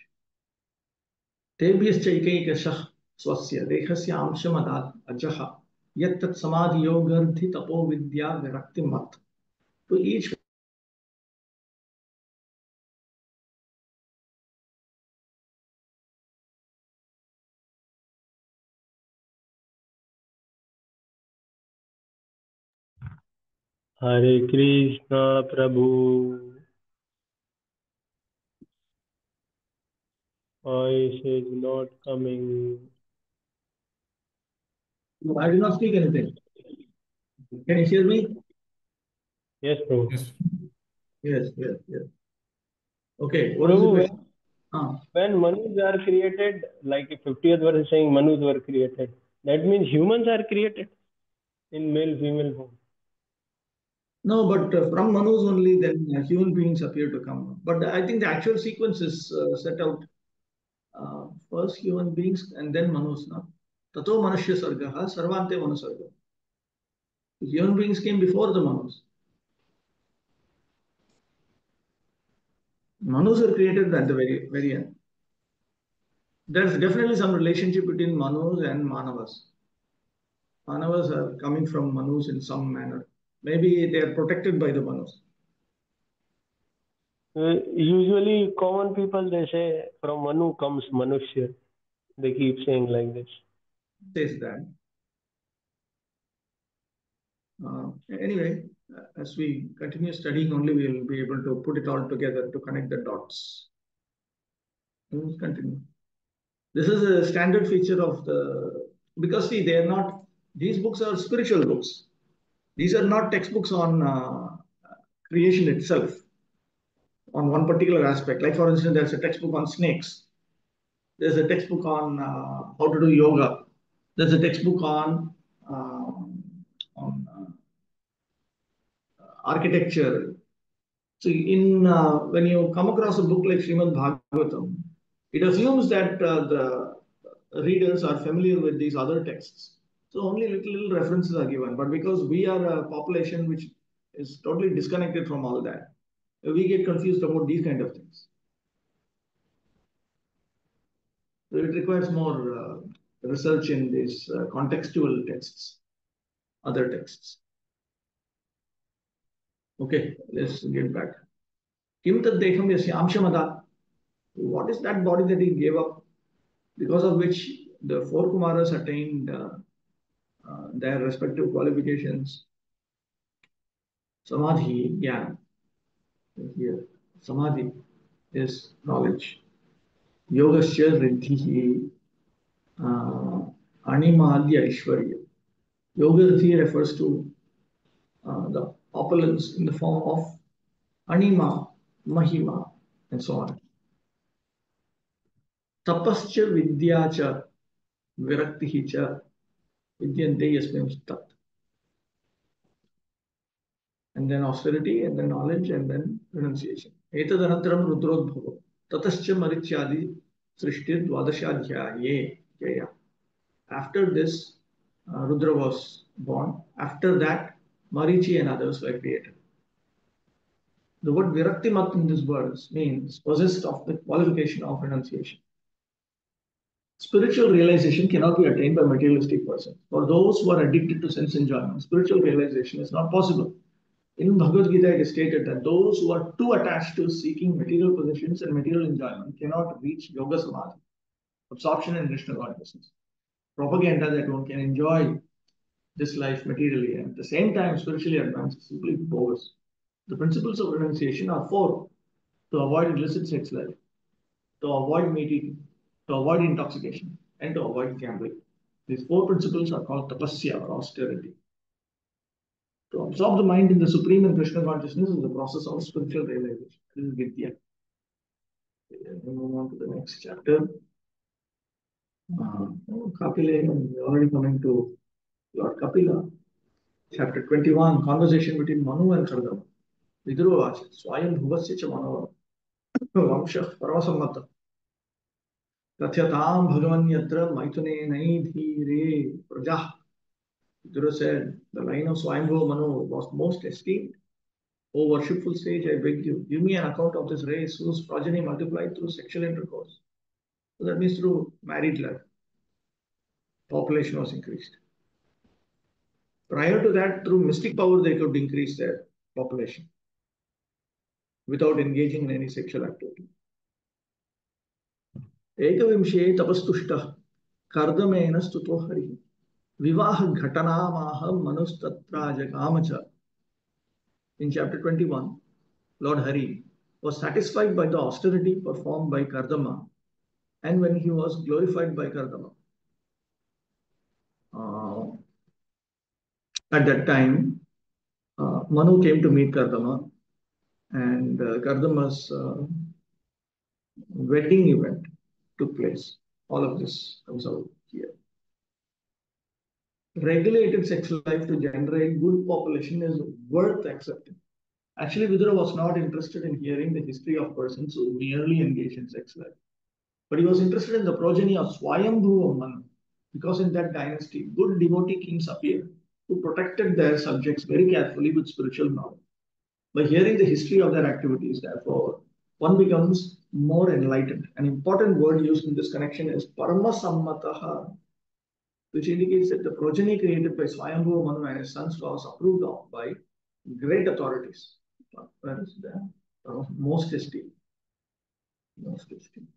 तेभ्यश्चैकैकशः स्वस्य देहस्य अंशमदात् अजः यत्तत् समाधियोगर्धि तपो विद्या विरक्तिमत्. To each Hare Krishna, Prabhu. Voice is not coming. No, I did not speak anything. Can you hear me? Yes, Prabhu. Yes. Yes. Okay, what Prabhu, is it? when Manus are created, like 50th verse is saying Manus were created, that means humans are created in male female form. No, but from Manus only then human beings appear to come. But I think the actual sequence is set out. First human beings and then Manus. No? Tato Manushya Sargaha Sarvante Manusarga. Human beings came before the Manus. Manus were created at the very end. There's definitely some relationship between Manus and Manavas. Manavas are coming from Manus in some manner. Maybe they are protected by the Manus. Usually, common people they say from Manu comes Manushya. They keep saying like this. Says that. Anyway, as we continue studying, only we will be able to put it all together to connect the dots. Let's continue. This is a standard feature of the, because see, they are not, these books are spiritual books. These are not textbooks on creation itself, on one particular aspect. Like for instance, there's a textbook on snakes. There's a textbook on how to do yoga. There's a textbook on architecture. So in when you come across a book like Srimad Bhagavatam, it assumes that the readers are familiar with these other texts. So only little references are given. But because we are a population which is totally disconnected from all that, we get confused about these kind of things. So it requires more research in these contextual texts, other texts. Okay, let's get back. Kim tad dekham yasya. What is that body that he gave up, because of which the four Kumaras attained their respective qualifications? Samadhi, yeah. Here, Samadhi is knowledge. Yogasya riddhihi animadya ishwarya. Yoga riddhi refers to the opulence in the form of anima, mahima, and so on. Tapascha vidyacha viraktihi cha vidyante yasmin tat. And then austerity, and then knowledge, and then renunciation. एतदनन्तरं रुद्रोद्भवो ततश्च मरीच्यादि सृष्टिर्द्वादशाध्याये Jaya. After this, Rudra was born. After that, Marichi and others were created. The word Viraktimat in this verse means possessed of the qualification of renunciation. Spiritual realization cannot be attained by materialistic persons. For those who are addicted to sense enjoyment, spiritual realization is not possible. In Bhagavad Gita, it is stated that those who are too attached to seeking material possessions and material enjoyment cannot reach Yoga Samadhi, absorption in Krishna consciousness. Propaganda that one can enjoy this life materially and at the same time spiritually advance is simply bogus. The principles of renunciation are four: to avoid illicit sex life, to avoid meat eating, to avoid intoxication, and to avoid gambling. These four principles are called tapasya or austerity. To absorb the mind in the supreme and Krishna consciousness is the process of spiritual realization. This is Vidya. We move on to the next chapter. Kapila, we are already coming to Lord Kapila. Chapter 21, conversation between Manu and Kardama. Viduravacha, Swayam Bhuvasya cha Manava, Vamshah Paravasammata, Tatyatam Bhagavanyatra Maithune Naidhire Prajah. Vidura said, the line of Swayambhuva Manu was most esteemed. O worshipful sage, I beg you, give me an account of this race whose progeny multiplied through sexual intercourse. So that means through married life. Population was increased. Prior to that, through mystic power, they could increase their population without engaging in any sexual activity. Ekavimshe tapastushta kardamena stuto hari vivaha ghatanamaha manustatra jagamacha. In chapter 21, Lord Hari was satisfied by the austerity performed by Kardama, and when he was glorified by Kardama. At that time, Manu came to meet Kardama, and Kardama's wedding event took place. All of this comes out here. Regulated sex life to generate good population is worth accepting. Actually, Vidura was not interested in hearing the history of persons who merely engage in sex life. But he was interested in the progeny of Swayambhuva Manu, because in that dynasty, good devotee kings appeared who protected their subjects very carefully with spiritual knowledge. By hearing the history of their activities, therefore, one becomes more enlightened. An important word used in this connection is Paramasammataha, which indicates that the progeny created by Swayambhuva Manu and his sons was approved of by great authorities. Where is that? Most esteemed. Most esteemed.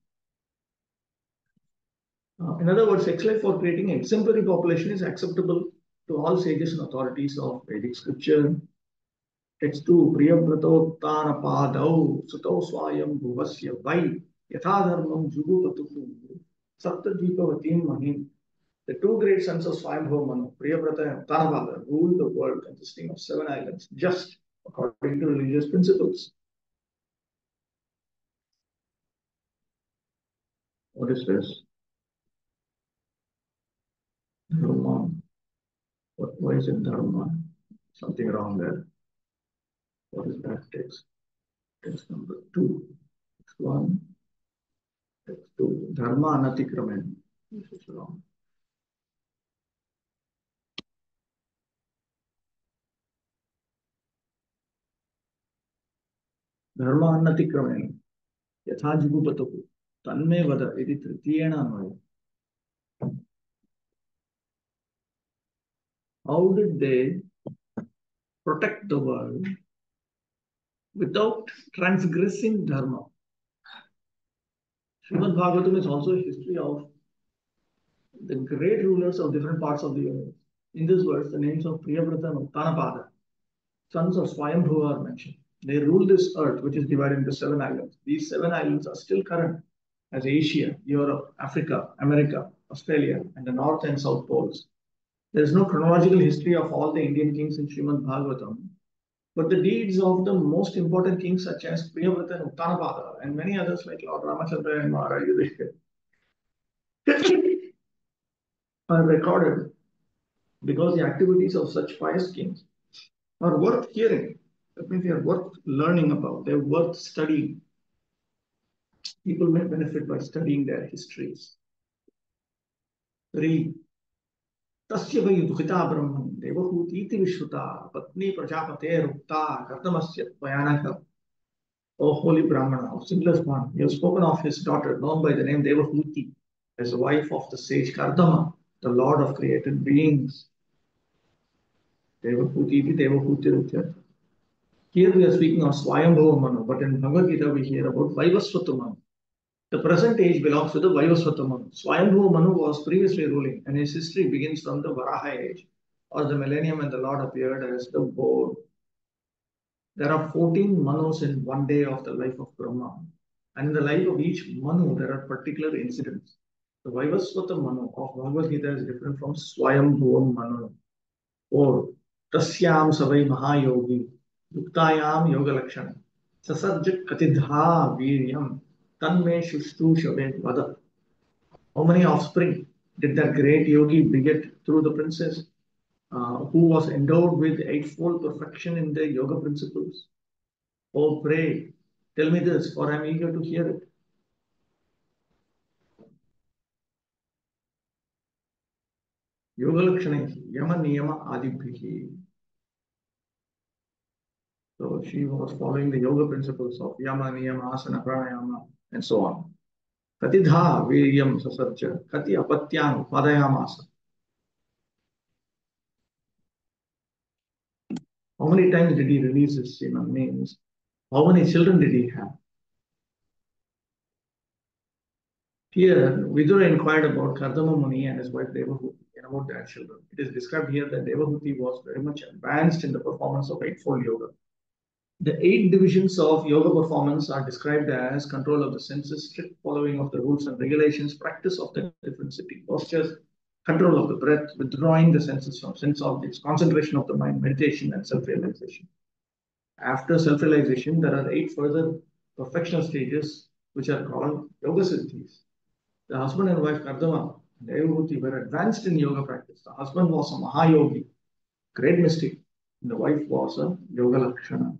In other words, sex life for creating exemplary population is acceptable to all sages and authorities of Vedic scripture. Text 2, Priyavratottana Padau Sutau Swayam Bhuvasya Vai Yathadharmam Jugupatuhu Saptadvipavatim Mahim. The two great sons of Swayambhuva Manu, Priyavrata and Uttanapada, ruled the world consisting of 7 islands, just according to religious principles. What is this? Dharma. Why is it Dharma? Something wrong there. What is that text? Text number 2. Text 1. Text 2. Dharma Anatikramen. This is wrong. Dharma Anatikramen. Yatha Jigupatapu. Tanme Vada. Iti Tritiyena Anvaya. How did they protect the world without transgressing Dharma? Srimad Bhagavatam is also a history of the great rulers of different parts of the universe. In this verse, the names of Priyavrata and Uttanapada, sons of Swayambhuva, are mentioned. They rule this earth, which is divided into 7 islands. These 7 islands are still current as Asia, Europe, Africa, America, Australia, and the North and South poles. There is no chronological history of all the Indian kings in Srimad Bhagavatam, but the deeds of the most important kings such as Priyavrata and Uttanapada and many others like Lord Ramachandra and Maharaj Yudhishthira are recorded because the activities of such pious kings are worth hearing That means they are worth learning about, they're worth studying. People may benefit by studying their histories. 3. तस्य वै दुहिता ब्रह्मन् देवहूतीति विश्रुता पत्नी प्रजापतेरुक्ता कर्दमस्य भयानक. O holy Brahmana of sinless one, you have spoken of his daughter, known by the name Devahuti, as the wife of the sage Kardama, the lord of created beings. Devahuti, Devahuti. Here we are speaking of Swayambhava Manu, but in Bhagavad Gita we hear about Vaivasvata Manu. The present age belongs to the Vaivasvata Manu. Swayambhava Manu was previously ruling, and his history begins from the Varaha age, or the millennium when the Lord appeared as the boar. There are 14 Manus in one day of the life of Brahma. And in the life of each Manu, there are particular incidents. The Vaivasvata Manu of Bhagavad Gita is different from Swayambhuva Manu. Or Tasyam Savai Mahayogi, Yuktayam Yoga Lakshana, Sasajja Katidha Viryam, Tanme Shushtu Shabe Vada. How many offspring did that great yogi beget through the princess, who was endowed with eightfold perfection in the yoga principles? Oh, pray, tell me this, for I am eager to hear it. Yoga Lakshanaihi, Yama Niyama Adibhihi. So she was following the yoga principles of Yama, Niyama, Asana, Pranayama, and so on. Katidha Viryam Sasarja, Kati Apatyam Padayamasa. How many times did he release his semen? Means, how many children did he have? Here, Vidura inquired about Kardama Muni and his wife Devahuti and about their children. It is described here that Devahuti was very much advanced in the performance of Eightfold Yoga. The 8 divisions of yoga performance are described as control of the senses, strict following of the rules and regulations, practice of the different sitting postures, control of the breath, withdrawing the senses from sense objects, concentration of the mind, meditation, and self-realization. After self-realization, there are 8 further perfectional stages which are called yoga siddhis. The husband and wife Kardama and Devahuti were advanced in yoga practice. The husband was a Mahayogi, great mystic, and the wife was a Yoga Lakshana,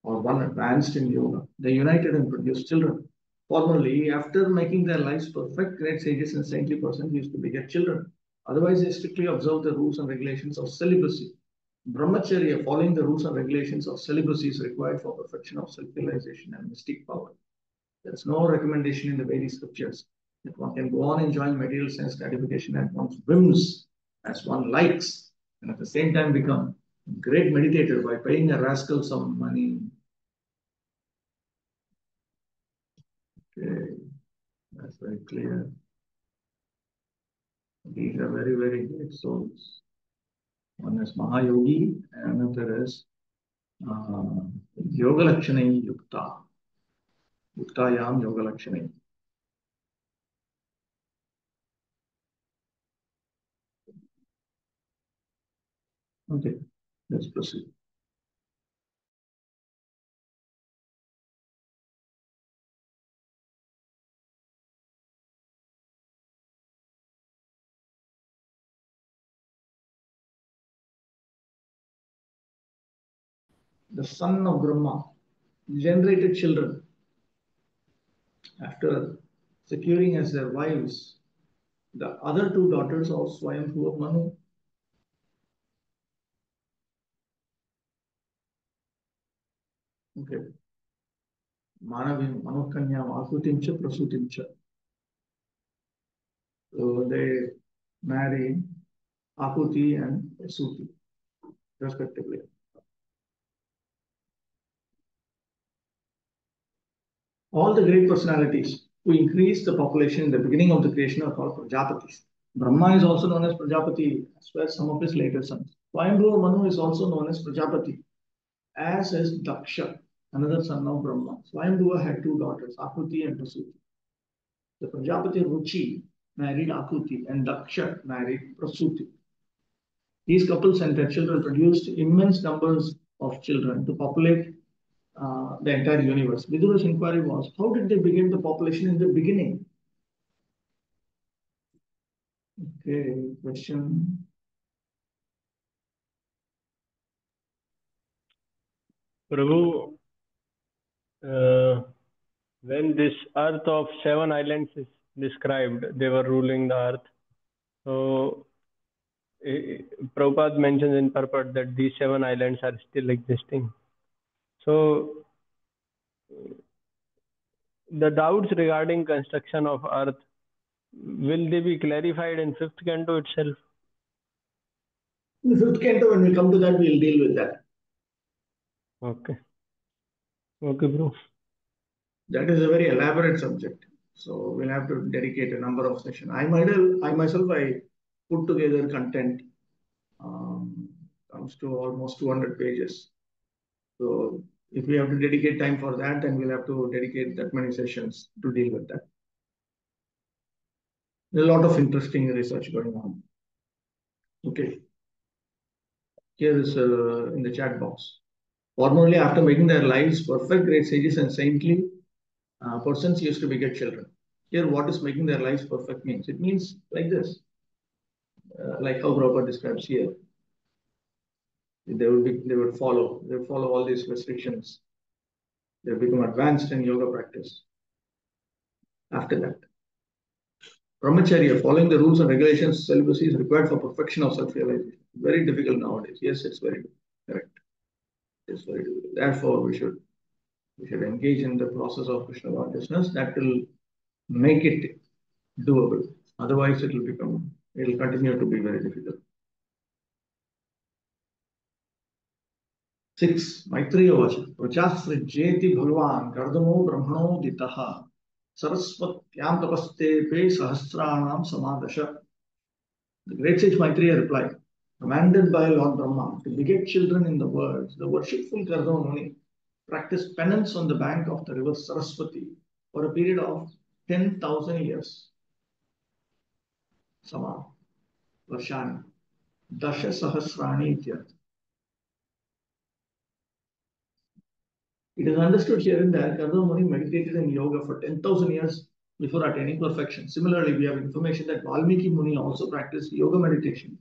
or one advanced in yoga. They united and produced children. Formerly, after making their lives perfect, great sages and saintly persons used to beget children. Otherwise, they strictly observed the rules and regulations of celibacy. Brahmacharya, following the rules and regulations of celibacy, is required for perfection of self-realization and mystic power. There is no recommendation in the Vedic scriptures that one can go on enjoying material sense gratification at one's whims as one likes, and at the same time become a great meditator by paying a rascal some money. Okay, that's very clear. These are very, very great souls. One is Mahayogi, and another is Yoga Lakshanai Yukta. Yuktayam Yoga Lakshanai. Okay, let's proceed. The son of Brahma generated children after securing as their wives the other 2 daughters of Swayambhuva Manu. Okay. Manavim, Manokanya, Akutimcha, Prasutimcha. So they married Akuti and Suti, respectively. All the great personalities who increased the population in the beginning of the creation are called Prajapatis. Brahma is also known as Prajapati, as well as some of his later sons. Swayambhuva Manu is also known as Prajapati, as is Daksha, another son of Brahma. Swayambhuva had 2 daughters, Akuti and Prasuti. The Prajapati Ruchi married Akuti and Daksha married Prasuti. These couples and their children produced immense numbers of children to populate the entire universe. Vidura's inquiry was, how did they begin the population in the beginning? Okay, question. Prabhu, when this earth of 7 islands is described, they were ruling the earth. So, Prabhupada mentions in purport that these 7 islands are still existing. So, the doubts regarding construction of earth, will they be clarified in 5th canto itself? In the 5th canto, when we come to that, we'll deal with that. Okay. Okay, bro. That is a very elaborate subject. So we'll have to dedicate a number of sessions. I myself put together content, comes to almost 200 pages. So if we have to dedicate time for that, then we'll have to dedicate that many sessions to deal with that. There's a lot of interesting research going on. Okay. Here is in the chat box. Formerly, after making their lives perfect, great sages and saintly persons used to beget children. Here, what is making their lives perfect means? It means like this, like how Prabhupada describes here. They would follow all these restrictions. They become advanced in yoga practice. After that, brahmacharya, following the rules and regulations, celibacy is required for perfection of self-realization. Very difficult nowadays. Yes, it's very correct. It's very difficult. Therefore, we should engage in the process of Krishna consciousness. That will make it doable. Otherwise, it will continue to be very difficult. 6. Maitreya Vacha. Prachasrijeti Bhagavan Kardamo Brahmano Ditaha Saraswatyam Tapaste Pe Sahasranam Samadasha. The great sage Maitreya replied, commanded by Lord Brahma to beget children in the words, the worshipful Kardama Muni practiced penance on the bank of the river Saraswati for a period of 10,000 years. Sama, Varshani, Dasha Sahasrani Ityarth. It is understood here and there, Kardama Muni meditated in yoga for 10,000 years before attaining perfection. Similarly, we have information that Valmiki Muni also practiced yoga meditation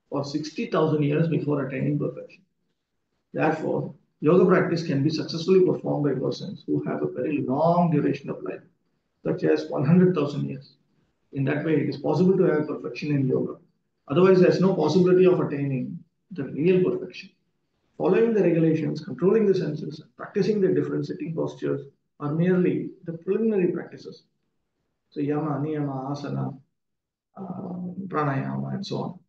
for 60,000 years before attaining perfection. Therefore, yoga practice can be successfully performed by persons who have a very long duration of life, such as 100,000 years. In that way, it is possible to have perfection in yoga. Otherwise, there is no possibility of attaining the real perfection. Following the regulations, controlling the senses, practicing the different sitting postures are merely the preliminary practices. So, yama, niyama, asana, pranayama, and so on.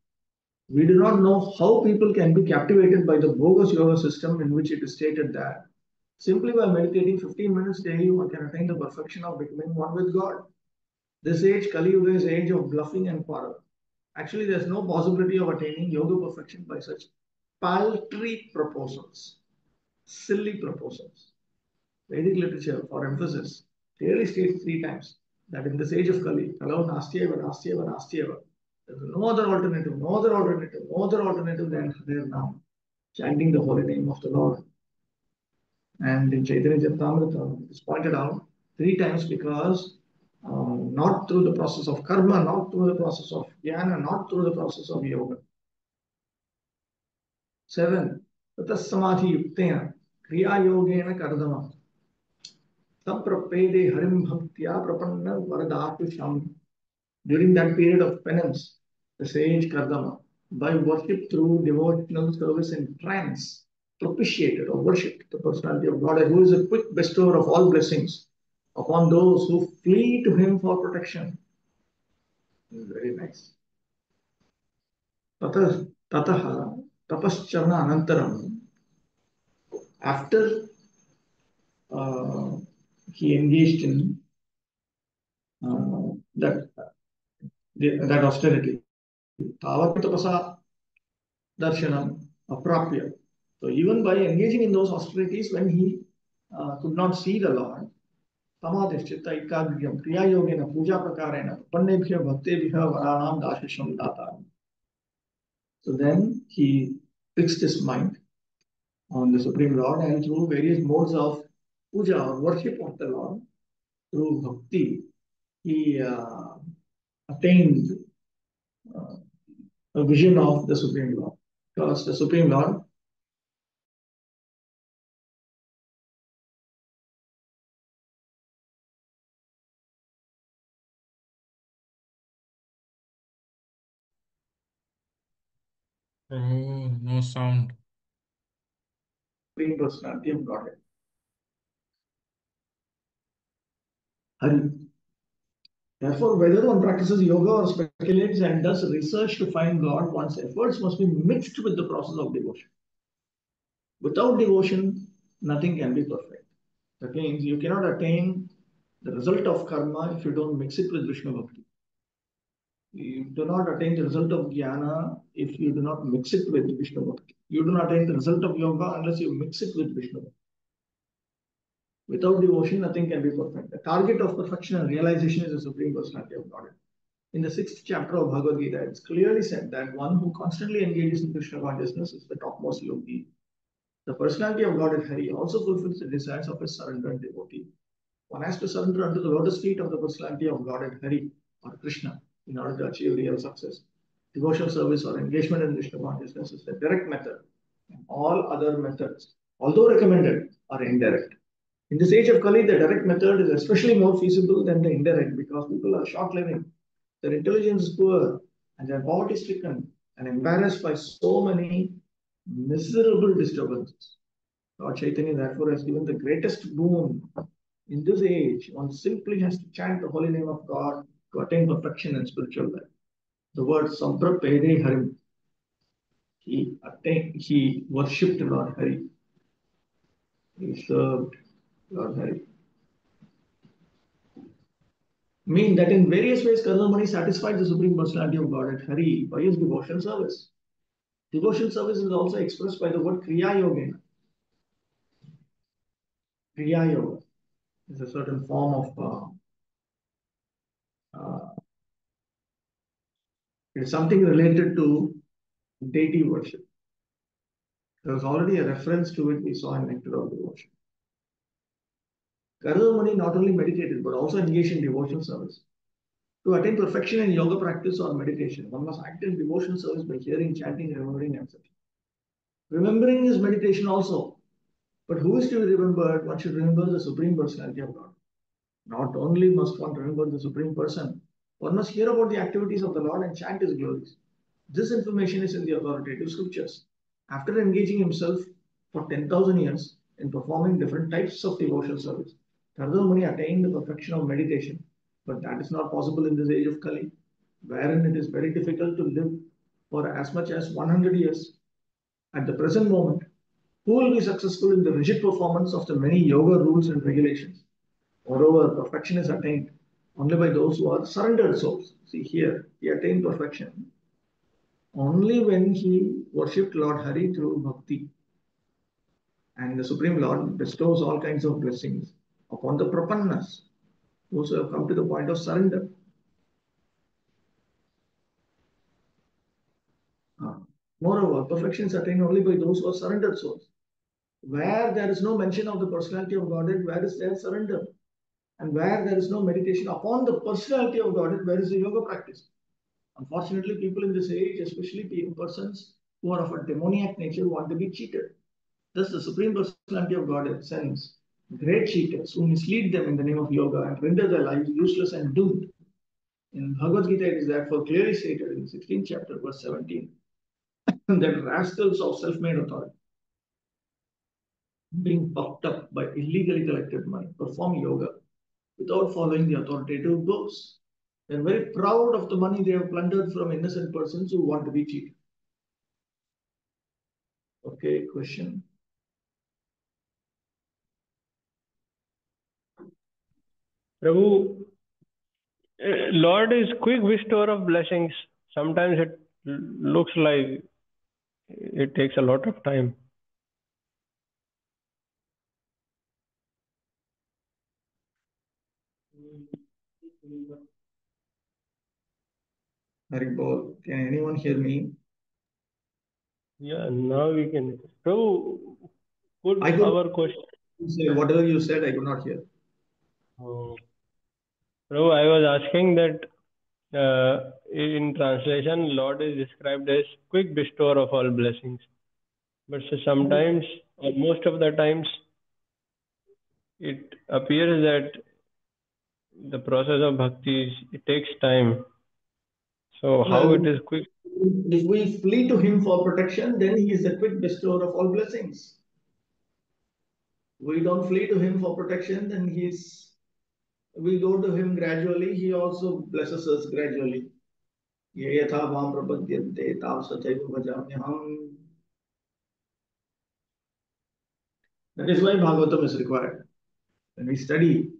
We do not know how people can be captivated by the bogus yoga system in which it is stated that simply by meditating 15 minutes daily, one can attain the perfection of becoming one with God. This age, Kali Yuga, is age of bluffing and quarrel. Actually, there's no possibility of attaining yoga perfection by such paltry proposals, silly proposals. Vedic literature, for emphasis, clearly states 3 times that in this age of Kali, Kalo nastyeva, nastyeva, nastyeva, there is no other alternative, no other alternative, no other alternative than Hare Nam, chanting the holy name of the Lord. And in Chaitanya Charitamrita, it is pointed out 3 times because not through the process of karma, not through the process of jnana, not through the process of yoga. 7. Tatas samadhi yuktena kriya yogena kardama tam prapede harim bhaktya prapanna varadatu sham. During that period of penance, the sage Kardama, by worship through devotional service in trance, propitiated or worshipped the personality of God, who is a quick bestower of all blessings upon those who flee to him for protection. Very nice. Tataha tapascharna anantaram. After he engaged in that austerity, tavat tapasa darshanam aprapya. So even by engaging in those austerities, when he could not see the Lord, samadhishchitta ikagriyam kriya yogena puja prakarena pannebhya bhaktebhya varanam dashisham data. So then he fixed his mind on the Supreme Lord, and through various modes of puja or worship of the Lord, through bhakti, he attained a vision of the Supreme Lord. Because the Supreme Lord Prabhu, no sound. Supreme Personality of Godhead. Hari. Therefore, whether one practices yoga or speculates and does research to find God, one's efforts must be mixed with the process of devotion. Without devotion, nothing can be perfect. That means you cannot attain the result of karma if you don't mix it with Vishnu Bhakti. You do not attain the result of jnana if you do not mix it with Vishnu Bhakti. You do not attain the result of yoga unless you mix it with Vishnu Bhakti. Without devotion, nothing can be perfect. The target of perfection and realization is the Supreme Personality of Godhead. In the 6th chapter of Bhagavad Gita, it's clearly said that one who constantly engages in Krishna consciousness is the topmost yogi. The personality of Godhead Hari also fulfills the desires of his surrendered devotee. One has to surrender unto the lotus feet of the personality of Godhead Hari or Krishna in order to achieve real success. Devotional service or engagement in Krishna consciousness is the direct method. All other methods, although recommended, are indirect. In this age of Kali, the direct method is especially more feasible than the indirect because people are short-living, their intelligence is poor, and their poverty stricken and embarrassed by so many miserable disturbances. Lord Chaitanya therefore has given the greatest boon in this age. One simply has to chant the holy name of God to attain perfection in spiritual life. The word Samprapede Harim. He worshipped Lord Hari. He served Lord Hari. Mean that in various ways Karnamani satisfied the Supreme Personality of Godhead Hari by his devotional service. Devotional service is also expressed by the word Kriya Yogena. Kriya Yoga is a certain form of it's something related to deity worship. There was already a reference to it we saw in Nectar of Devotion. Karnamani not only meditated but also engaged in devotional service. To attain perfection in yoga practice or meditation, one must act in devotional service by hearing, chanting, remembering, etc. Remembering is meditation also. But who is to be remembered? One should remember the Supreme Personality of God. Not only must one remember the Supreme Person, one must hear about the activities of the Lord and chant His glories. This information is in the authoritative scriptures. After engaging himself for 10,000 years in performing different types of devotional service, Narada Muni attained the perfection of meditation. But that is not possible in this age of Kali, wherein it is very difficult to live for as much as 100 years. At the present moment, who will be successful in the rigid performance of the many yoga rules and regulations? Moreover, perfection is attained only by those who are surrendered souls. See here, he attained perfection only when he worshipped Lord Hari through bhakti. And the Supreme Lord bestows all kinds of blessings upon the prapannas, those who have come to the point of surrender. Moreover, perfection is attained only by those who are surrendered souls. Where there is no mention of the personality of Godhead, where is there surrender? And where there is no meditation upon the personality of Godhead, where is the yoga practice? Unfortunately, people in this age, especially persons who are of a demoniac nature, want to be cheated. Thus, the Supreme Personality of Godhead sends great cheaters who mislead them in the name of yoga and render their lives useless and doomed. In Bhagavad Gita, it is therefore clearly stated in the 16th chapter, verse 17, that rascals of self-made authority, being puffed up by illegally collected money, perform yoga without following the authoritative books. They are very proud of the money they have plundered from innocent persons who want to be cheated. Okay, question. Prabhu, Lord is quick bestower of blessings. Sometimes it looks like it takes a lot of time. Haribol, can anyone hear me? Yeah, now we can. Prabhu, could our question? Whatever you said, I could not hear. Oh. Prabhu, I was asking that in translation, Lord is described as quick bestower of all blessings. But sometimes, or most of the times, it appears that the process of bhakti it takes time. So how it is quick? If we flee to him for protection, then he is the quick bestower of all blessings. We don't flee to him for protection, then we go to him gradually, he also blesses us gradually. Ye yatha mam prapadyante tav sathaiva bhajamyaham. That is why Bhagavatam is required. When we study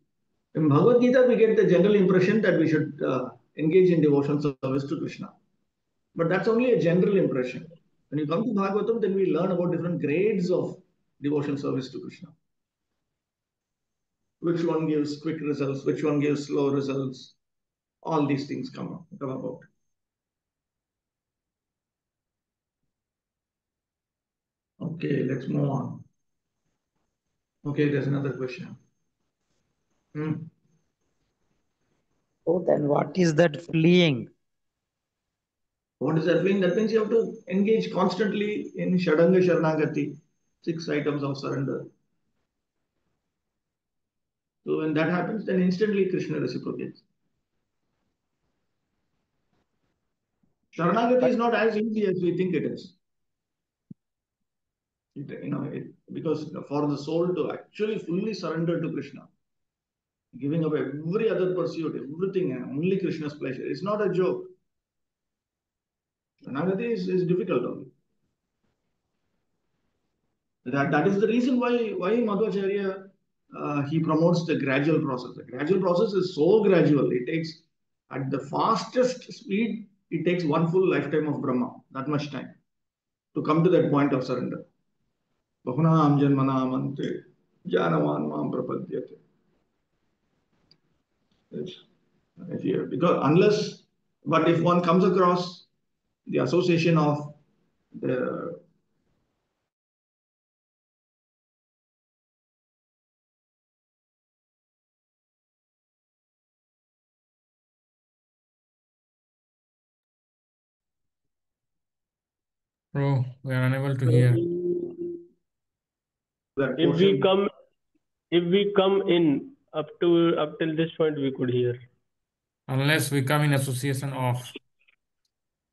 in Bhagavad Gita, we get the general impression that we should engage in devotion service to Krishna. But that's only a general impression. When you come to Bhagavatam, then we learn about different grades of devotion service to Krishna. Which one gives quick results, which one gives slow results. All these things come about. Okay, let's move on. Okay, there's another question. Oh, then what is that fleeing? What does that mean? That means you have to engage constantly in Shadanga Sharanagati, 6 items of surrender. So when that happens, then instantly Krishna reciprocates. Sharanagati is not as easy as we think it is. Because for the soul to actually fully surrender to Krishna, giving up every other pursuit, everything, and only Krishna's pleasure, it's not a joke. Sharanagati is difficult only. That is the reason why Madhvacharya he promotes the gradual process. The gradual process is so gradual. It takes, at the fastest speed, it takes one full lifetime of Brahma, that much time, to come to that point of surrender. Bahunam janmanam ante janavan mam prapadyate. But if one comes across the association of the Bro, we are unable to hear. If we come in up till this point, we could hear. Unless we come in association of.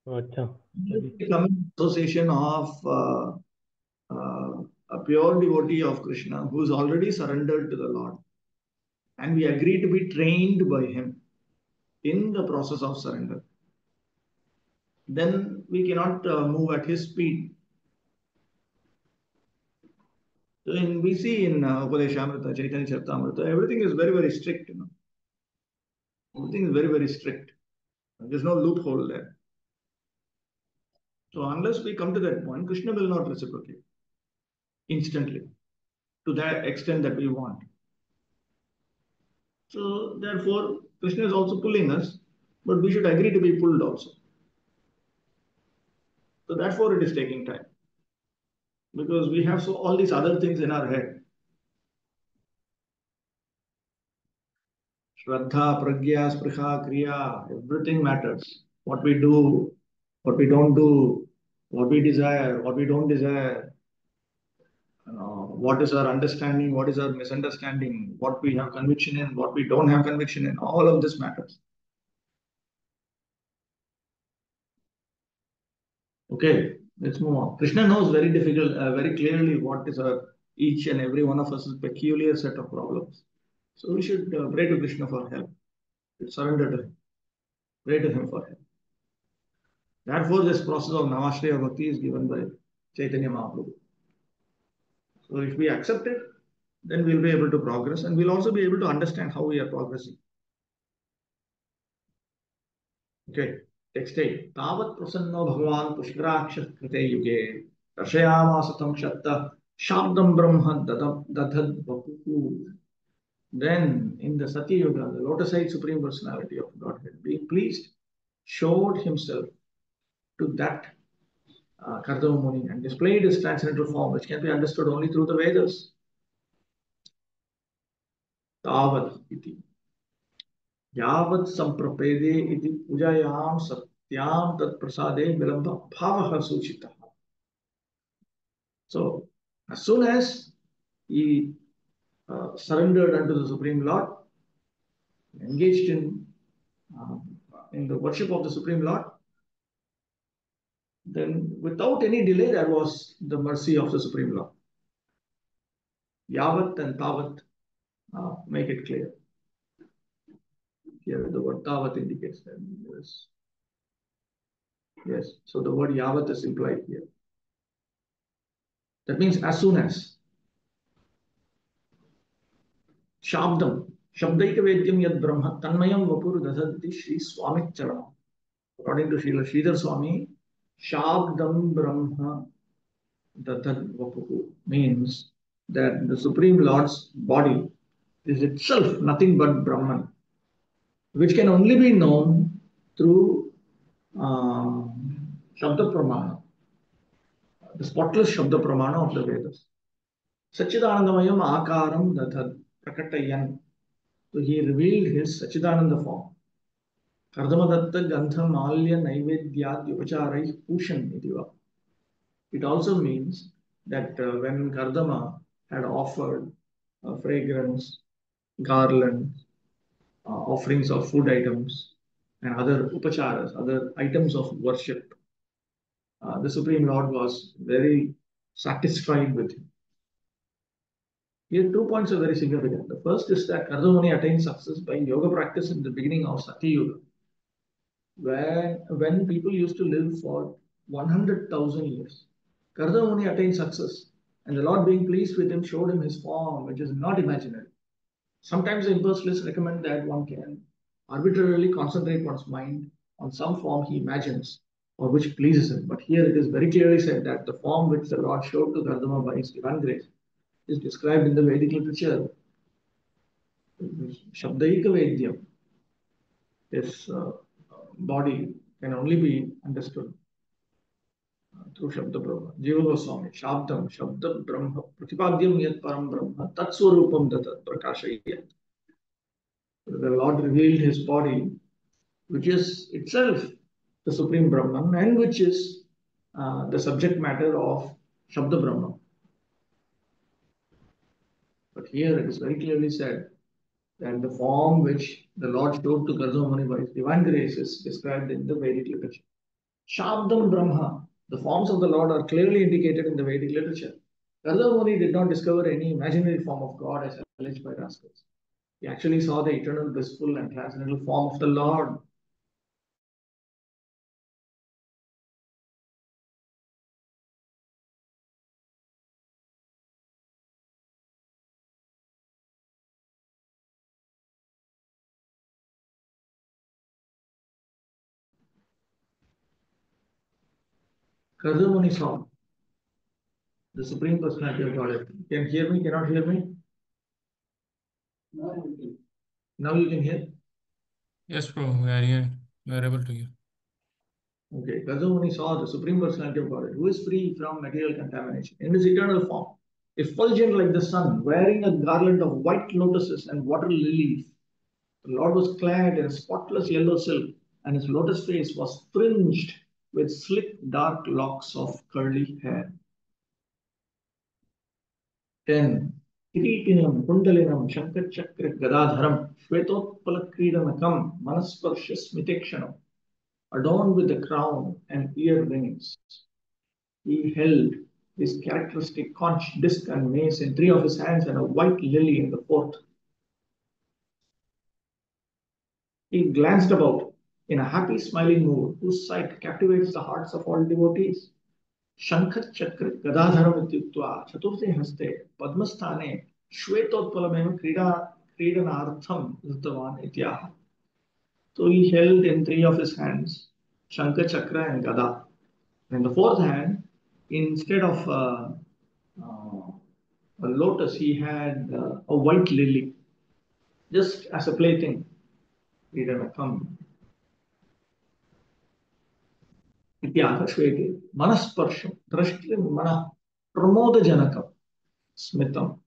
Achha. We come in association of a pure devotee of Krishna who is already surrendered to the Lord, and we agree to be trained by him in the process of surrender, then we cannot move at his speed. So we see in Upadeshamrita, Chaitanya Charitamrita, everything is very, very strict. Everything is very, very strict. There's no loophole there. So unless we come to that point, Krishna will not reciprocate instantly to that extent that we want. So therefore, Krishna is also pulling us, but we should agree to be pulled also. So therefore, it is taking time, because we have all these other things in our head. Shraddha, Pragya, Spriha, Kriya, everything matters. What we do, what we don't do, what we desire, what we don't desire, what is our understanding, what is our misunderstanding, what we have conviction in, what we don't have conviction in, all of this matters. Okay, let's move on. Krishna knows very clearly what is each and every one of us is peculiar set of problems. So we should pray to Krishna for help. Surrender to him. Pray to him for help. Therefore, this process of Namashriya Bhakti is given by Chaitanya Mahaprabhu. So if we accept it, then we'll be able to progress, and we'll also be able to understand how we are progressing. Okay, text 8. Tavat prasanno bhagavan pushkaraksha krite yuge darshayamasa shatta shabdam brahma dadhad vapuhu. Then in the Satya Yuga, the lotus-eyed Supreme Personality of Godhead, being pleased, showed himself to that Kardama Muni and displayed his transcendental form, which can be understood only through the Vedas. Tavad iti. Yavat samprapede iti pujayam satyam tat prasade vilambha bhavaha suchitaha. So, as soon as he surrendered unto the Supreme Lord, engaged in in the worship of the Supreme Lord, then without any delay, there was the mercy of the Supreme Lord. Yavat and Tavat make it clear. Here, the word Tavat indicates that. Yes, so the word Yavat is implied here. That means as soon as. Shabdam, Shabdaika Vedyam Yad Brahma, Tanmayam Vapur Dadhati Shri Swami Charanam. According to Srila Sridhar Swami, Shabdam Brahma Dadhad Vapuhu means that the Supreme Lord's body is itself nothing but Brahman, which can only be known through Shabda Pramana, the spotless Shabda Pramana of the Vedas. Sachidanandamayam Akaram Dadhad Prakatayan. So he revealed his Sachidananda form. Kardamadatta Gantha Malya Naivedyad Yupacharai Pushan Idiva. It also means that when Kardama had offered fragrance, garlands, offerings of food items, and other upacharas, other items of worship, the Supreme Lord was very satisfied with him. Here, 2 points are very significant. The first is that Kardamuni attained success by yoga practice in the beginning of Sati Yuga, when people used to live for 100,000 years. Kardamuni attained success, and the Lord, being pleased with him, showed him his form, which is not imaginary. Sometimes the impulsionists recommend that one can arbitrarily concentrate one's mind on some form he imagines or which pleases him. But here it is very clearly said that the form which the Lord showed to Kardama by his divine grace is described in the Vedic literature. Shabdaika Vedyam, this body can only be understood through Shabda Brahma. Jiva Goswami, Shabdam, Shabda Brahma, Pratipadyam Yat Param Brahma, Tat Swarupam Datat Prakashayat. The Lord revealed his body, which is itself the Supreme Brahman and which is the subject matter of Shabda Brahma. But here it is very clearly said that the form which the Lord showed to Kardama Muni by his divine grace is described in the Vedic literature. Shabdam Brahma, the forms of the Lord are clearly indicated in the Vedic literature. Kardama Muni did not discover any imaginary form of God as alleged by rascals. He actually saw the eternal, blissful, and transcendental form of the Lord. Kardama Muni saw the Supreme Personality of Godhead. Can you hear me? Cannot hear me? Now you can hear? Yes, Prabhu, we are here. We are able to hear. Okay, Kardama Muni saw the Supreme Personality of Godhead, who is free from material contamination, in his eternal form, effulgent like the sun, wearing a garland of white lotuses and water lilies. The Lord was clad in spotless yellow silk, and his lotus face was fringed with slick dark locks of curly hair. 10. Kiritinam Kundalinam Shankachakra Gadadharam Shvetotpalakridanakam Manasparsha Smitekshanam, adorned with the crown and ear rings. He held his characteristic conch, disc, and mace in 3 of his hands and a white lily in the 4th. He glanced about in a happy, smiling mood, whose sight captivates the hearts of all devotees. Shankha Chakra Gadadharam Ityuktva Chaturthi Haste Padmasthane Shvetotpalameva Kridanartham Dhatavan Ityaha. So he held in 3 of his hands Shankha Chakra and Gada. In the 4th hand, instead of a lotus, he had a white lily, just as a plaything. Kridanakam. Ityaha Shvete Manasparsham Drashtim Mana Pramodajanakam Smitam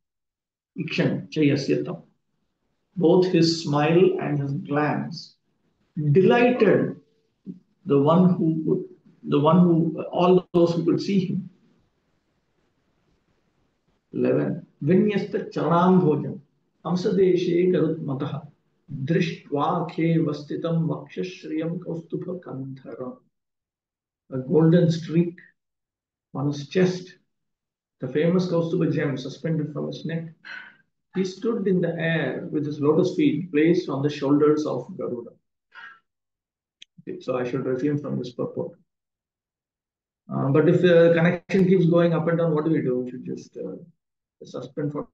Ikshan Chayasyatam. Both his smile and his glance delighted all those who could see him. 11. Vinyasta Charanam Bhojam Amsadeshe Garut Mataha Drishtva khe vastitam vakshashriyam kaustubha kanthara. A golden streak on his chest, the famous Kaustubha gem suspended from his neck. He stood in the air with his lotus feet placed on the shoulders of Garuda. Okay, so I should refrain from this purport. But if the connection keeps going up and down, what do? We should just suspend for.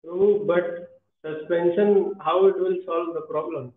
True, but suspension, how it will solve the problem?